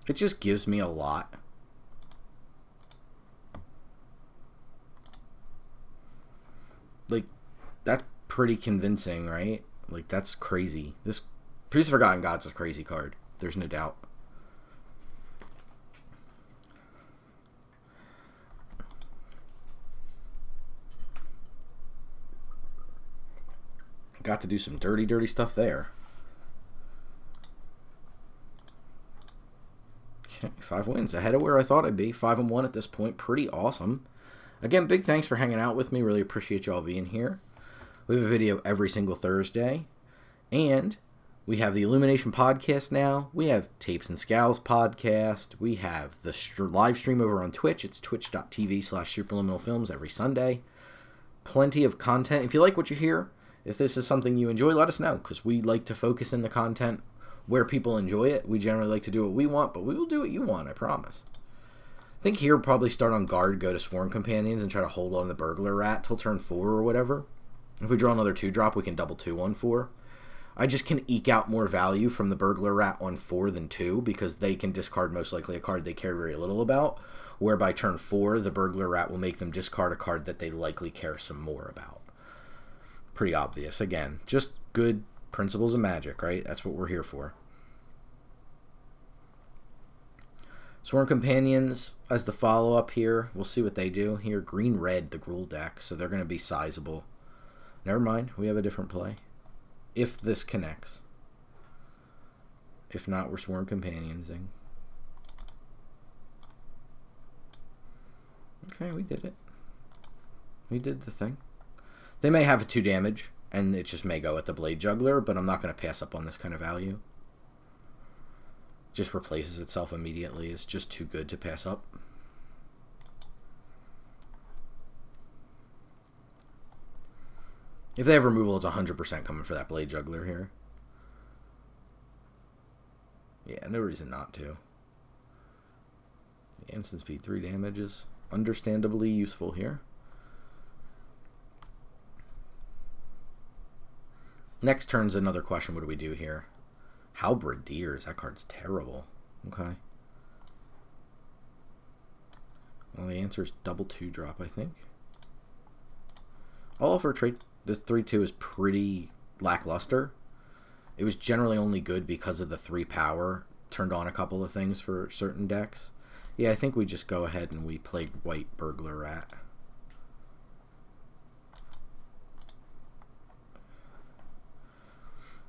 It just gives me a lot. Like, that's pretty convincing, right? Like, that's crazy. This Priest of Forgotten Gods is a crazy card. There's no doubt. Got to do some dirty, dirty stuff there. Okay, 5 wins. Ahead of where I thought I'd be. 5-1 at this point. Pretty awesome. Again, big thanks for hanging out with me. Really appreciate y'all being here. We have a video every single Thursday. And we have the Illumination podcast now. We have Tapes and Scowls podcast. We have the live stream over on Twitch. It's twitch.tv/superliminalfilms every Sunday. Plenty of content. If you like what you hear, if this is something you enjoy, let us know. Because we like to focus in the content where people enjoy it. We generally like to do what we want, but we will do what you want, I promise. I think here we'll probably start on guard, go to Sworn Companions, and try to hold on the Burglar Rat till turn 4 or whatever. If we draw another 2-drop, we can double 2 on 4. I just can eke out more value from the Burglar Rat on 4 than 2, because they can discard most likely a card they care very little about, where by turn 4, the Burglar Rat will make them discard a card that they likely care some more about. Pretty obvious. Again, just good principles of Magic, right? That's what we're here for. Sworn Companions as the follow-up here. We'll see what they do here. Green-red, the Gruul deck, so they're going to be sizable. Never mind, we have a different play. If this connects. If not, we're Sworn Companionsing. Okay, we did it. We did the thing. They may have a 2 damage, and it just may go at the Blade Juggler, but I'm not going to pass up on this kind of value. Just replaces itself immediately. It's just too good to pass up. If they have removal, it's 100% coming for that Blade Juggler here. Yeah, no reason not to. The instant speed 3 damage is understandably useful here. Next turn's another question. What do we do here? Halberdiers. That card's terrible. Okay. Well, the answer is double 2-drop, I think. I'll offer a trade. This 3-2 is pretty lackluster. It was generally only good because of the 3 power. Turned on a couple of things for certain decks. Yeah, I think we just go ahead and we play white Burglar Rat.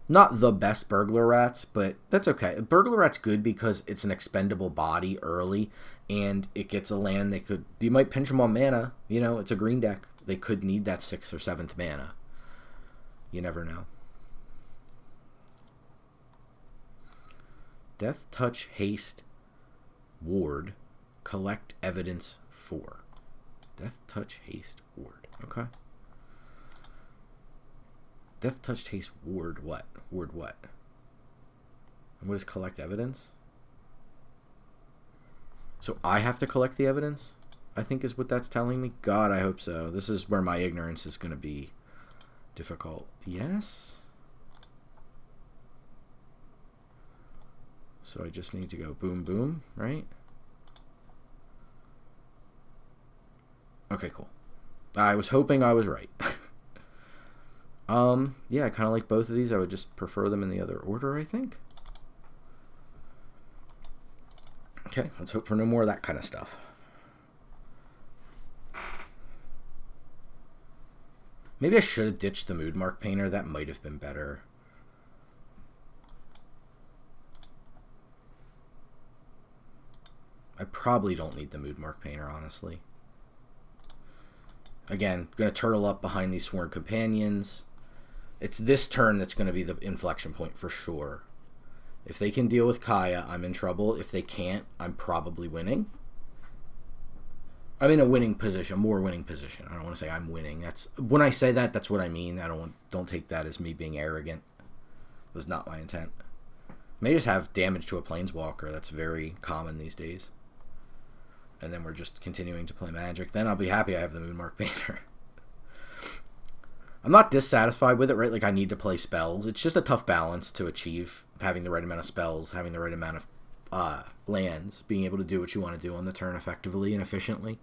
Not the best Burglar Rats, but that's okay. Burglar Rat's good because it's an expendable body early, and it gets a land that could... You might pinch them on mana. You know, it's a green deck. They could need that 6th or 7th mana. You never know. Death Touch, Haste, Ward, Collect Evidence 4. Death Touch, Haste, Ward. Okay. Death Touch, Haste, Ward what? Ward what? And what is Collect Evidence? So I have to collect the evidence? I think is what that's telling me. God, I hope so. This is where my ignorance is going to be difficult. Yes? So I just need to go boom, boom, right? Okay, cool. I was hoping I was right. Yeah, I kind of like both of these. I would just prefer them in the other order, I think. Okay, let's hope for no more of that kind of stuff. Maybe I should have ditched the Moodmark Painter. That might have been better. I probably don't need the Moodmark Painter, honestly. Again, going to turtle up behind these Sworn Companions. It's this turn that's going to be the inflection point for sure. If they can deal with Kaya, I'm in trouble. If they can't, I'm probably winning. I'm in a winning position, more winning position. I don't want to say I'm winning. That's when I say that, that's what I mean. Don't take that as me being arrogant. Was not my intent. May just have damage to a planeswalker. That's very common these days. And then we're just continuing to play Magic. Then I'll be happy I have the Moonmark Painter. I'm not dissatisfied with it, right? Like, I need to play spells. It's just a tough balance to achieve, having the right amount of spells, having the right amount of lands, being able to do what you want to do on the turn effectively and efficiently.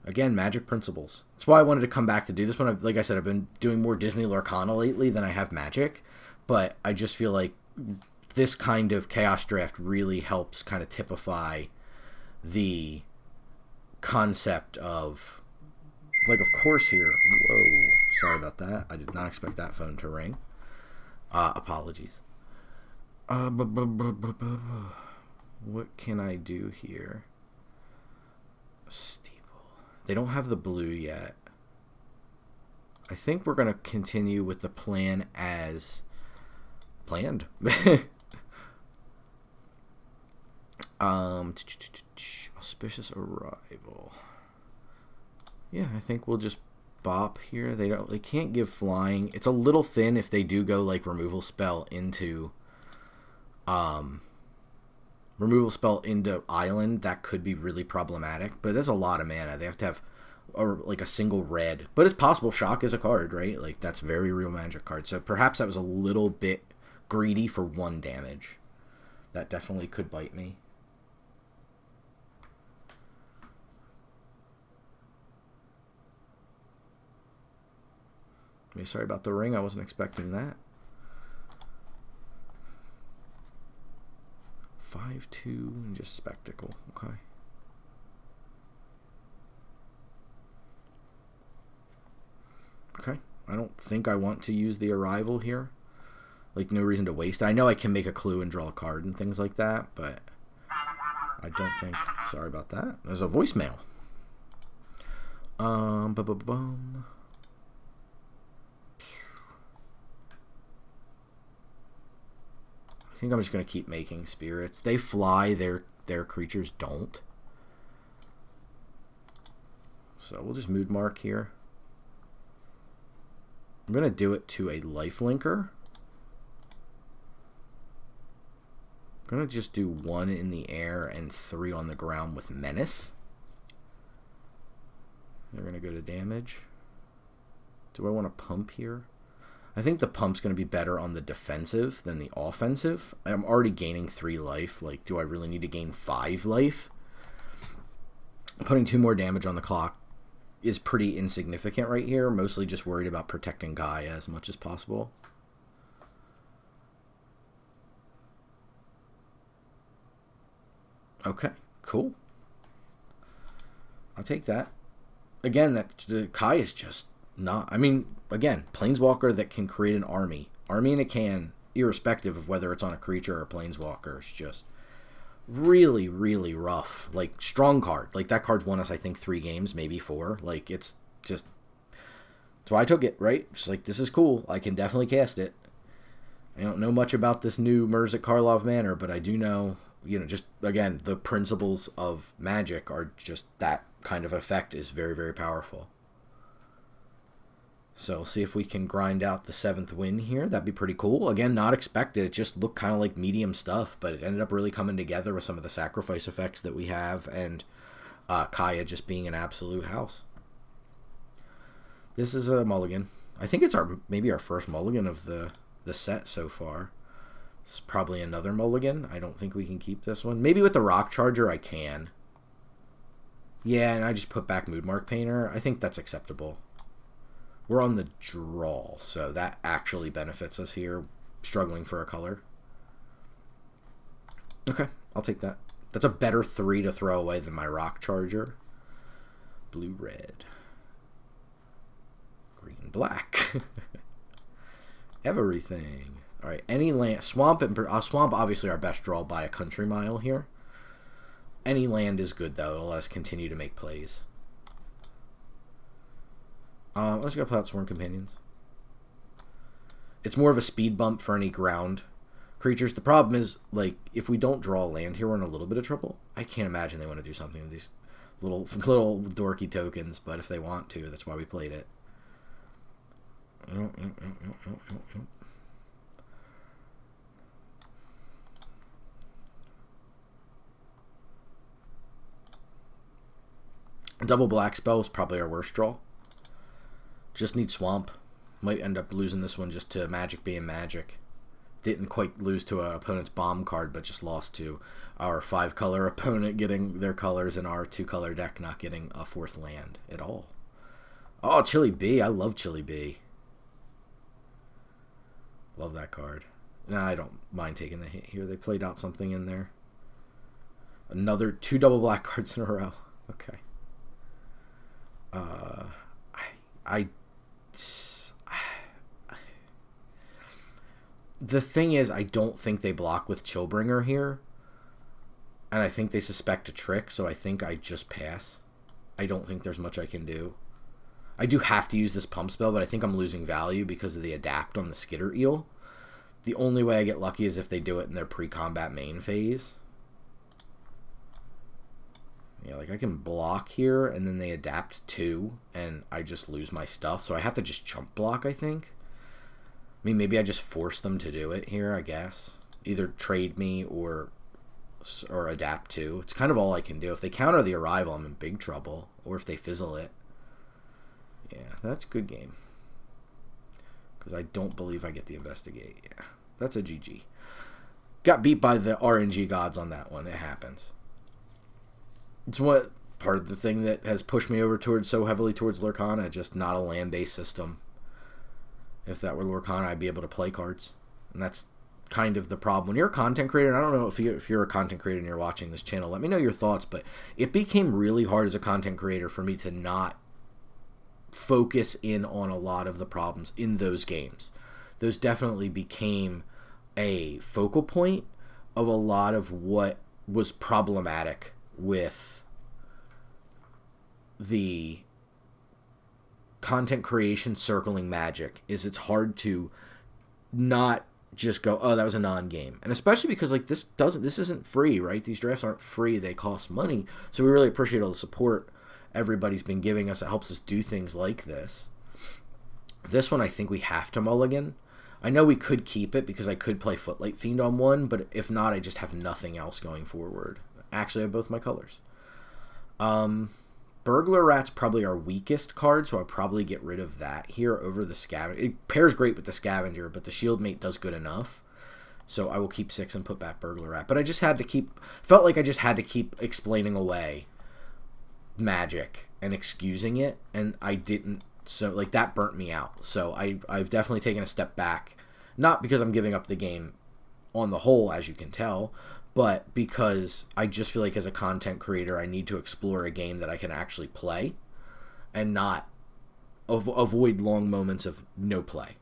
Again, Magic principles. That's why I wanted to come back to do this one. Like I said, I've been doing more Disney Lorcana lately than I have Magic, but I just feel like this kind of Chaos Draft really helps kind of typify the concept of, like, of course here. Whoa, sorry about that. I did not expect that phone to ring. Apologies. What can I do here? Steeple. They don't have the blue yet. I think we're going to continue with the plan as planned. Auspicious Arrival. Yeah, I think we'll just bop here. They can't give flying. It's a little thin if they do go like removal spell into island. That could be really problematic, but there's a lot of mana. They have to have like a single red, but it's possible. Shock is a card, right? Like, that's very real Magic card. So perhaps that was a little bit greedy for 1 damage. That definitely could bite me. Sorry about the ring. I wasn't expecting that. 5-2 and just Spectacle. Okay. Okay. I don't think I want to use the Arrival here. Like, no reason to waste it. I know I can make a clue and draw a card and things like that, but I don't think... Sorry about that. There's a voicemail. I think I'm just going to keep making spirits. They fly, their creatures don't. So we'll just mood mark here. I'm going to do it to a lifelinker. I'm going to just do 1 in the air and 3 on the ground with Menace. They're going to go to damage. Do I want to pump here? I think the pump's going to be better on the defensive than the offensive. I'm already gaining 3 life. Like, do I really need to gain 5 life? Putting 2 more damage on the clock is pretty insignificant right here. Mostly just worried about protecting Gaia as much as possible. Okay, cool. I'll take that. Again, the Kai is just not... I mean, again, Planeswalker that can create an army. Army in a can, irrespective of whether it's on a creature or a Planeswalker, is just really, really rough. Like, strong card. Like, that card's won us, I think, 3 games, maybe 4. Like, it's just... That's why I took it, right? Just like, this is cool. I can definitely cast it. I don't know much about this new Mirzet Karlov Manor, but I do know, you know, just, again, the principles of Magic are just that kind of effect is very, very powerful. So, see if we can grind out the 7th win here. That'd be pretty cool. Again, not expected. It just looked kind of like medium stuff, but it ended up really coming together with some of the sacrifice effects that we have, and Kaya just being an absolute house. This is a mulligan. I think it's maybe our first mulligan of the set so far. It's probably another mulligan. I don't think we can keep this one. Maybe with the Rock Charger I can. Yeah, and I just put back Moodmark Painter. I think that's acceptable. We're on the draw, so that actually benefits us here, struggling for a color. Okay, I'll take that. That's a better 3 to throw away than my Rock Charger. Blue-red. Green-black. Everything. All right, any land... Swamp, Swamp obviously our best draw by a country mile here. Any land is good, though. It'll let us continue to make plays. I'm just going to play out Sworn Companions. It's more of a speed bump for any ground creatures. The problem is, like, if we don't draw land here, we're in a little bit of trouble. I can't imagine they want to do something with these little dorky tokens, but if they want to, that's why we played it. Double black spell is probably our worst draw. Just need swamp. Might end up losing this one just to magic being magic. Didn't quite lose to an opponent's bomb card, but just lost to our 5-color opponent getting their colors and our 2-color deck not getting a 4th land at all. Oh, Chili B. I love Chili B. Love that card. Nah, I don't mind taking the hit here. They played out something in there. Another 2 double black cards in a row. Okay. The thing is, I don't think they block with Chillbringer here. And I think they suspect a trick, so I think I just pass. I don't think there's much I can do. I do have to use this pump spell, but I think I'm losing value because of the adapt on the Skitter Eel. The only way I get lucky is if they do it in their pre-combat main phase. Yeah, like I can block here, and then they adapt 2, and I just lose my stuff. So I have to just chump block, I think. I mean, maybe I just force them to do it here, I guess. Either trade me or adapt 2. It's kind of all I can do. If they counter the arrival, I'm in big trouble. Or if they fizzle it. Yeah, that's a good game. Because I don't believe I get the investigate. Yeah, that's a GG. Got beat by the RNG gods on that one. It happens. It's what part of the thing that has pushed me over towards so heavily towards Lorcana. Just not a land-based system. If that were Lorcana, I'd be able to play cards. And that's kind of the problem. When you're a content creator, and I don't know if you're a content creator and you're watching this channel, let me know your thoughts, but it became really hard as a content creator for me to not focus in on a lot of the problems in those games. Those definitely became a focal point of a lot of what was problematic with the content creation circling Magic. Is it's hard to not just go, oh, that was a non-game. And especially because like this isn't free, right? These drafts aren't free, they cost money. So we really appreciate all the support everybody's been giving us. It helps us do things like this. This one I think we have to mulligan. I know we could keep it because I could play Footlight Fiend on one, but if not, I just have nothing else going forward. Actually, I have both my colors. Burglar Rat's probably our weakest card, so I'll probably get rid of that here over the Scavenger. It pairs great with the Scavenger, but the Shield Mate does good enough. So I will keep 6 and put back Burglar Rat. But I just had to felt like I just had to keep explaining away Magic and excusing it, and I didn't. So like that burnt me out. So I've definitely taken a step back, not because I'm giving up the game on the whole, as you can tell, but because I just feel like as a content creator, I need to explore a game that I can actually play and not avoid long moments of no play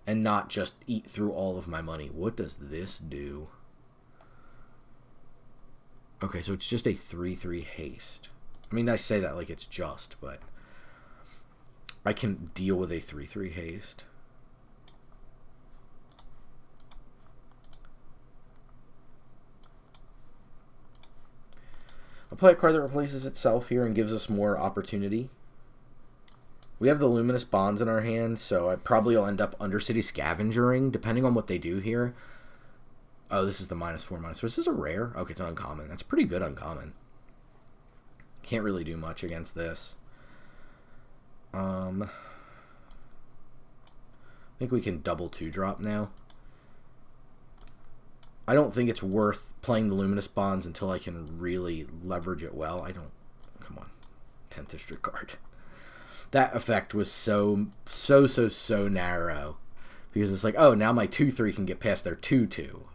and not just eat through all of my money. What does this do? Okay, so it's just a 3/3 haste. I mean, I say that like it's just, but I can deal with a 3/3 haste. I'll play a card that replaces itself here and gives us more opportunity. We have the Luminous Bonds in our hand, so I probably will end up Undercity Scavengering, depending on what they do here. Oh, this is the -4/-4. Is this a rare? Okay, it's an uncommon. That's pretty good uncommon. Can't really do much against this. I think we can double 2-drop now. I don't think it's worth playing the Luminous Bonds until I can really leverage it well. Come on. 10th District card. That effect was so narrow. Because it's like, oh, now my 2/3 can get past their 2/2.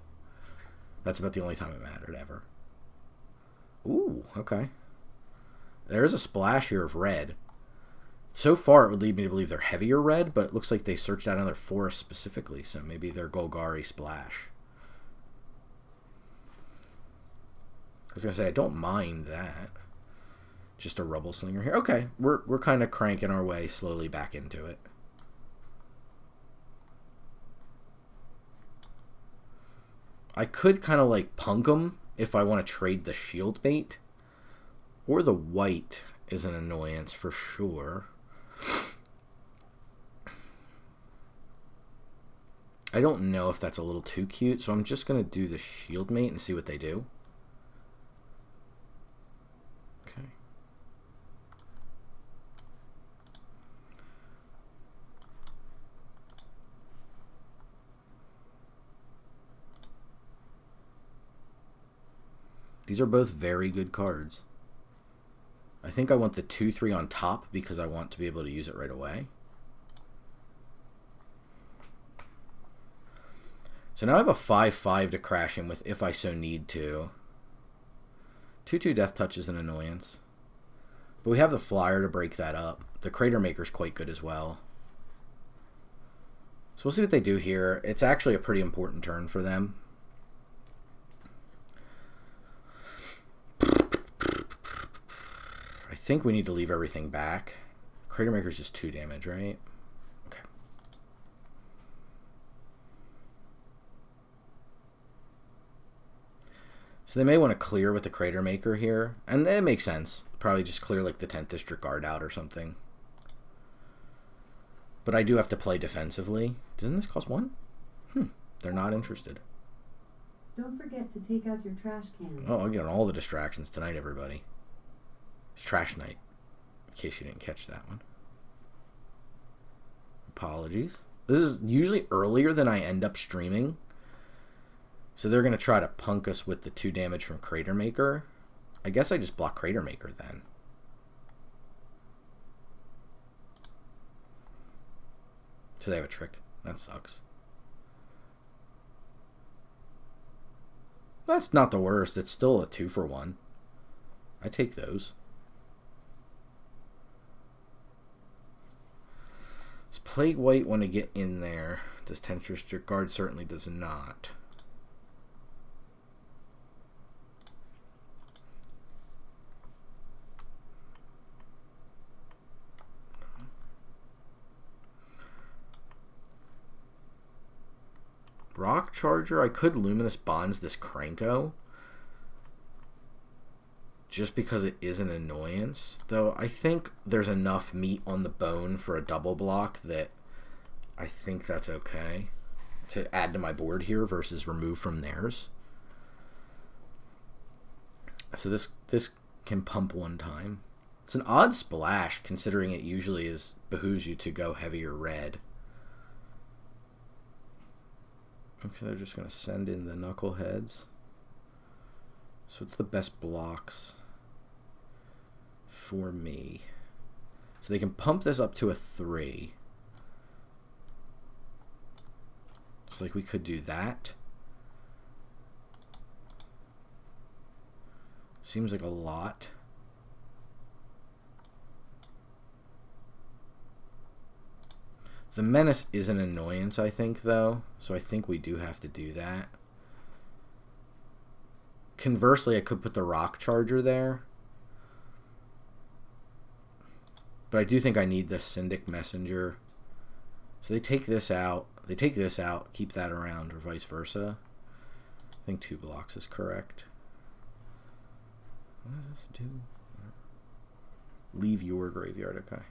That's about the only time it mattered ever. Ooh, okay. There is a splash here of red. So far, it would lead me to believe they're heavier red, but it looks like they searched out another forest specifically, so maybe they're Golgari splash. I was going to say, I don't mind that. Just a Rubble Slinger here. Okay, we're kind of cranking our way slowly back into it. I could kind of like punk them if I want to trade the Shield Mate. Or the white is an annoyance for sure. I don't know if that's a little too cute, so I'm just going to do the Shield Mate and see what they do. Okay. These are both very good cards. I think I want the 2/3 on top because I want to be able to use it right away. So now I have a 5/5 to crash in with if I so need to. 2/2 Death Touch is an annoyance. But we have the flyer to break that up. The Crater Maker's quite good as well. So we'll see what they do here. It's actually a pretty important turn for them. I think we need to leave everything back. Crater Maker's just 2 damage, right? Okay. So they may want to clear with the Crater Maker here. And it makes sense. Probably just clear like the 10th District Guard out or something. But I do have to play defensively. Doesn't this cost 1? They're not interested. Don't forget to take out your trash cans. Oh, I'll get on all the distractions tonight, everybody. It's trash night, in case you didn't catch that one. Apologies. This is usually earlier than I end up streaming. So they're going to try to punk us with the 2 damage from Crater Maker. I guess I just block Crater Maker then. So they have a trick. That sucks. That's not the worst. It's still a 2-for-1. I take those. Does Plague White want to get in there? Does 10th District Guard? Certainly does not. Rock Charger, I could Luminous Bonds this Cranko. Just because it is an annoyance. Though I think there's enough meat on the bone for a double block that I think that's okay. To add to my board here versus remove from theirs. So this can pump 1 time. It's an odd splash considering it usually behooves you to go heavier red. Okay, they're just going to send in the Knuckleheads. So it's the best blocks for me. So they can pump this up to a 3. So like we could do that. Seems like a lot. The Menace is an annoyance, I think, though. So I think we do have to do that. Conversely, I could put the Rock Charger there. But I do think I need the Syndic Messenger. So they take this out. They take this out, keep that around, or vice versa. I think 2 blocks is correct. What does this do? Leave your graveyard, okay.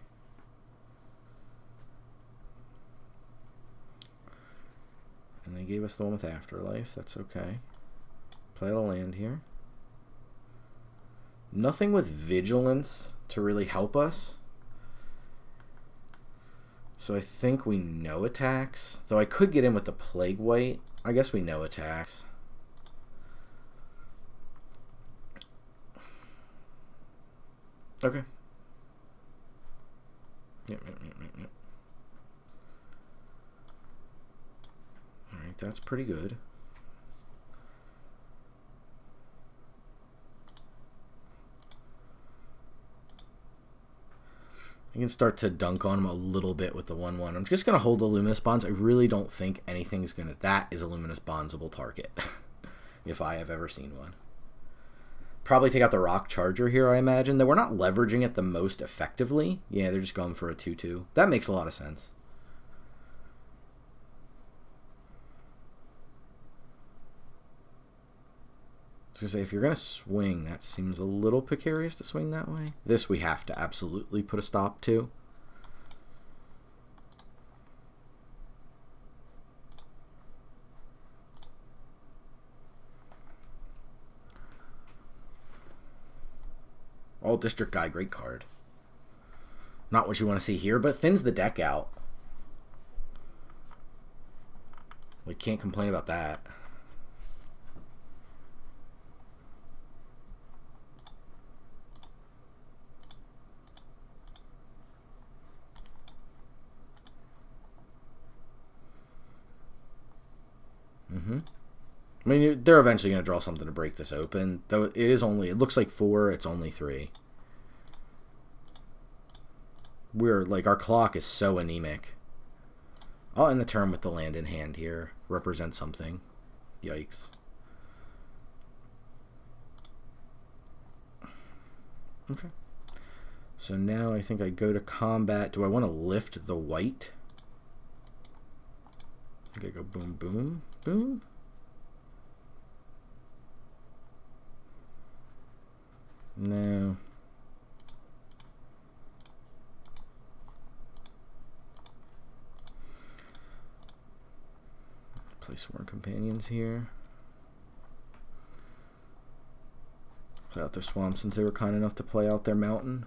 And they gave us the one with Afterlife. That's okay. Play a land here. Nothing with Vigilance to really help us. So I think we no attacks. Though I could get in with the Plague White. I guess we no attacks. Okay. Yep. Alright, that's pretty good. I can start to dunk on him a little bit with the 1/1. I'm just going to hold the Luminous Bonds. I really don't think anything's going to... That is a Luminous Bondsable target. If I have ever seen one. Probably take out the Rock Charger here, I imagine. Though we're not leveraging it the most effectively. Yeah, they're just going for a 2/2. That makes a lot of sense. I was going to say, if you're going to swing, that seems a little precarious to swing that way. This we have to absolutely put a stop to. All District Guy, great card. Not what you want to see here, but thins the deck out. We can't complain about that. I mean, they're eventually going to draw something to break this open. Though it is only, it looks like 4, it's only 3. We're, like, our clock is so anemic. I'll end the turn with the land in hand here. Represent something. Yikes. Okay. So now I think I go to combat. Do I want to lift the white? I think I go boom, boom, boom. No. Play Sworn Companions here. Play out their swamp since they were kind enough to play out their mountain.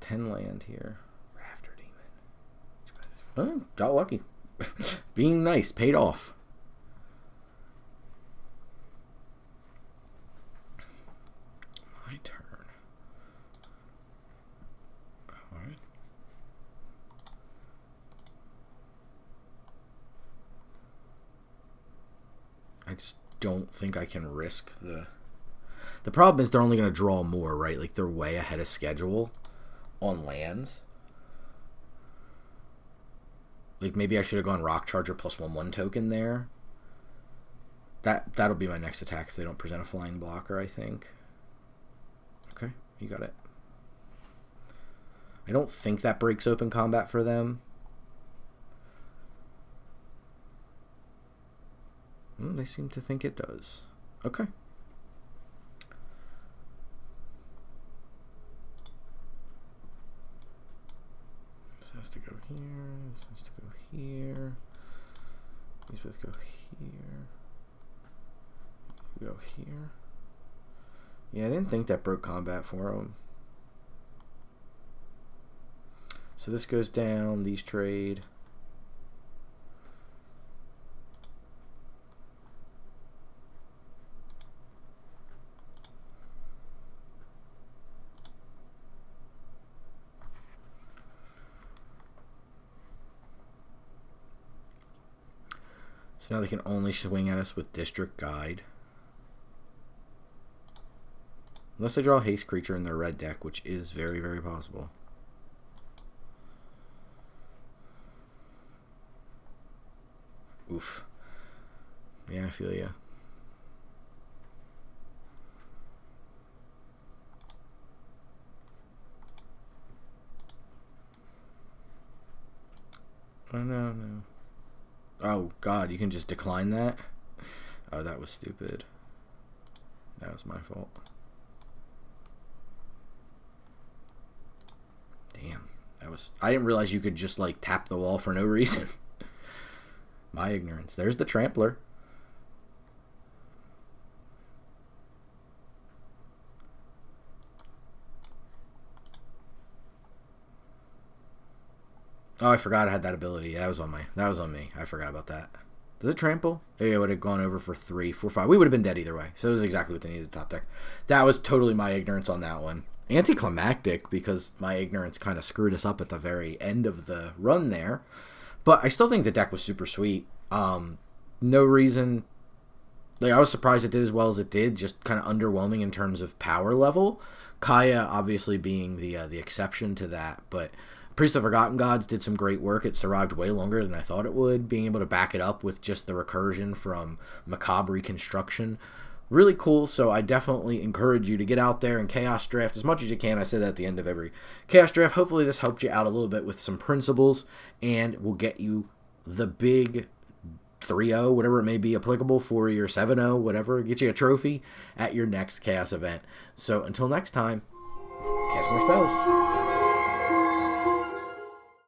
10 land here. Rafter Demon. Oh, got lucky. Being nice paid off. My turn. Alright. I just don't think I can risk the... The problem is they're only going to draw more, right? Like, they're way ahead of schedule on lands. Like, maybe I should have gone Rock Charger plus 1/1 token there. That'll be my next attack if they don't present a flying blocker, I think. Okay, you got it. I don't think that breaks open combat for them. They seem to think it does. Okay. This has to go here. This has to go here. These both go here. Go here. Yeah, I didn't think that broke combat for them. So this goes down. These trade. So now they can only swing at us with District Guide. Unless they draw a haste creature in their red deck, which is very, very possible. Oof. Yeah, I feel ya. Oh, no. Oh, God, you can just decline that? Oh, that was stupid. That was my fault. Damn. I didn't realize you could just, like, tap the wall for no reason. My ignorance. There's the Trampler. Oh, I forgot I had that ability. That was on me. I forgot about that. Does it trample? Maybe I would have gone over for 3, 4, 5. We would have been dead either way. So it was exactly what they needed top deck. That was totally my ignorance on that one. Anticlimactic because my ignorance kind of screwed us up at the very end of the run there. But I still think the deck was super sweet. No reason... Like, I was surprised it did as well as it did. Just kind of underwhelming in terms of power level. Kaya obviously being the exception to that. But... Priest of Forgotten Gods did some great work. It survived way longer than I thought it would, being able to back it up with just the recursion from Macabre Reconstruction. Really cool, so I definitely encourage you to get out there and Chaos Draft as much as you can. I say that at the end of every Chaos Draft. Hopefully this helped you out a little bit with some principles and will get you the big 3-0, whatever it may be applicable for your 7-0, whatever. Get you a trophy at your next Chaos event. So until next time, cast more spells.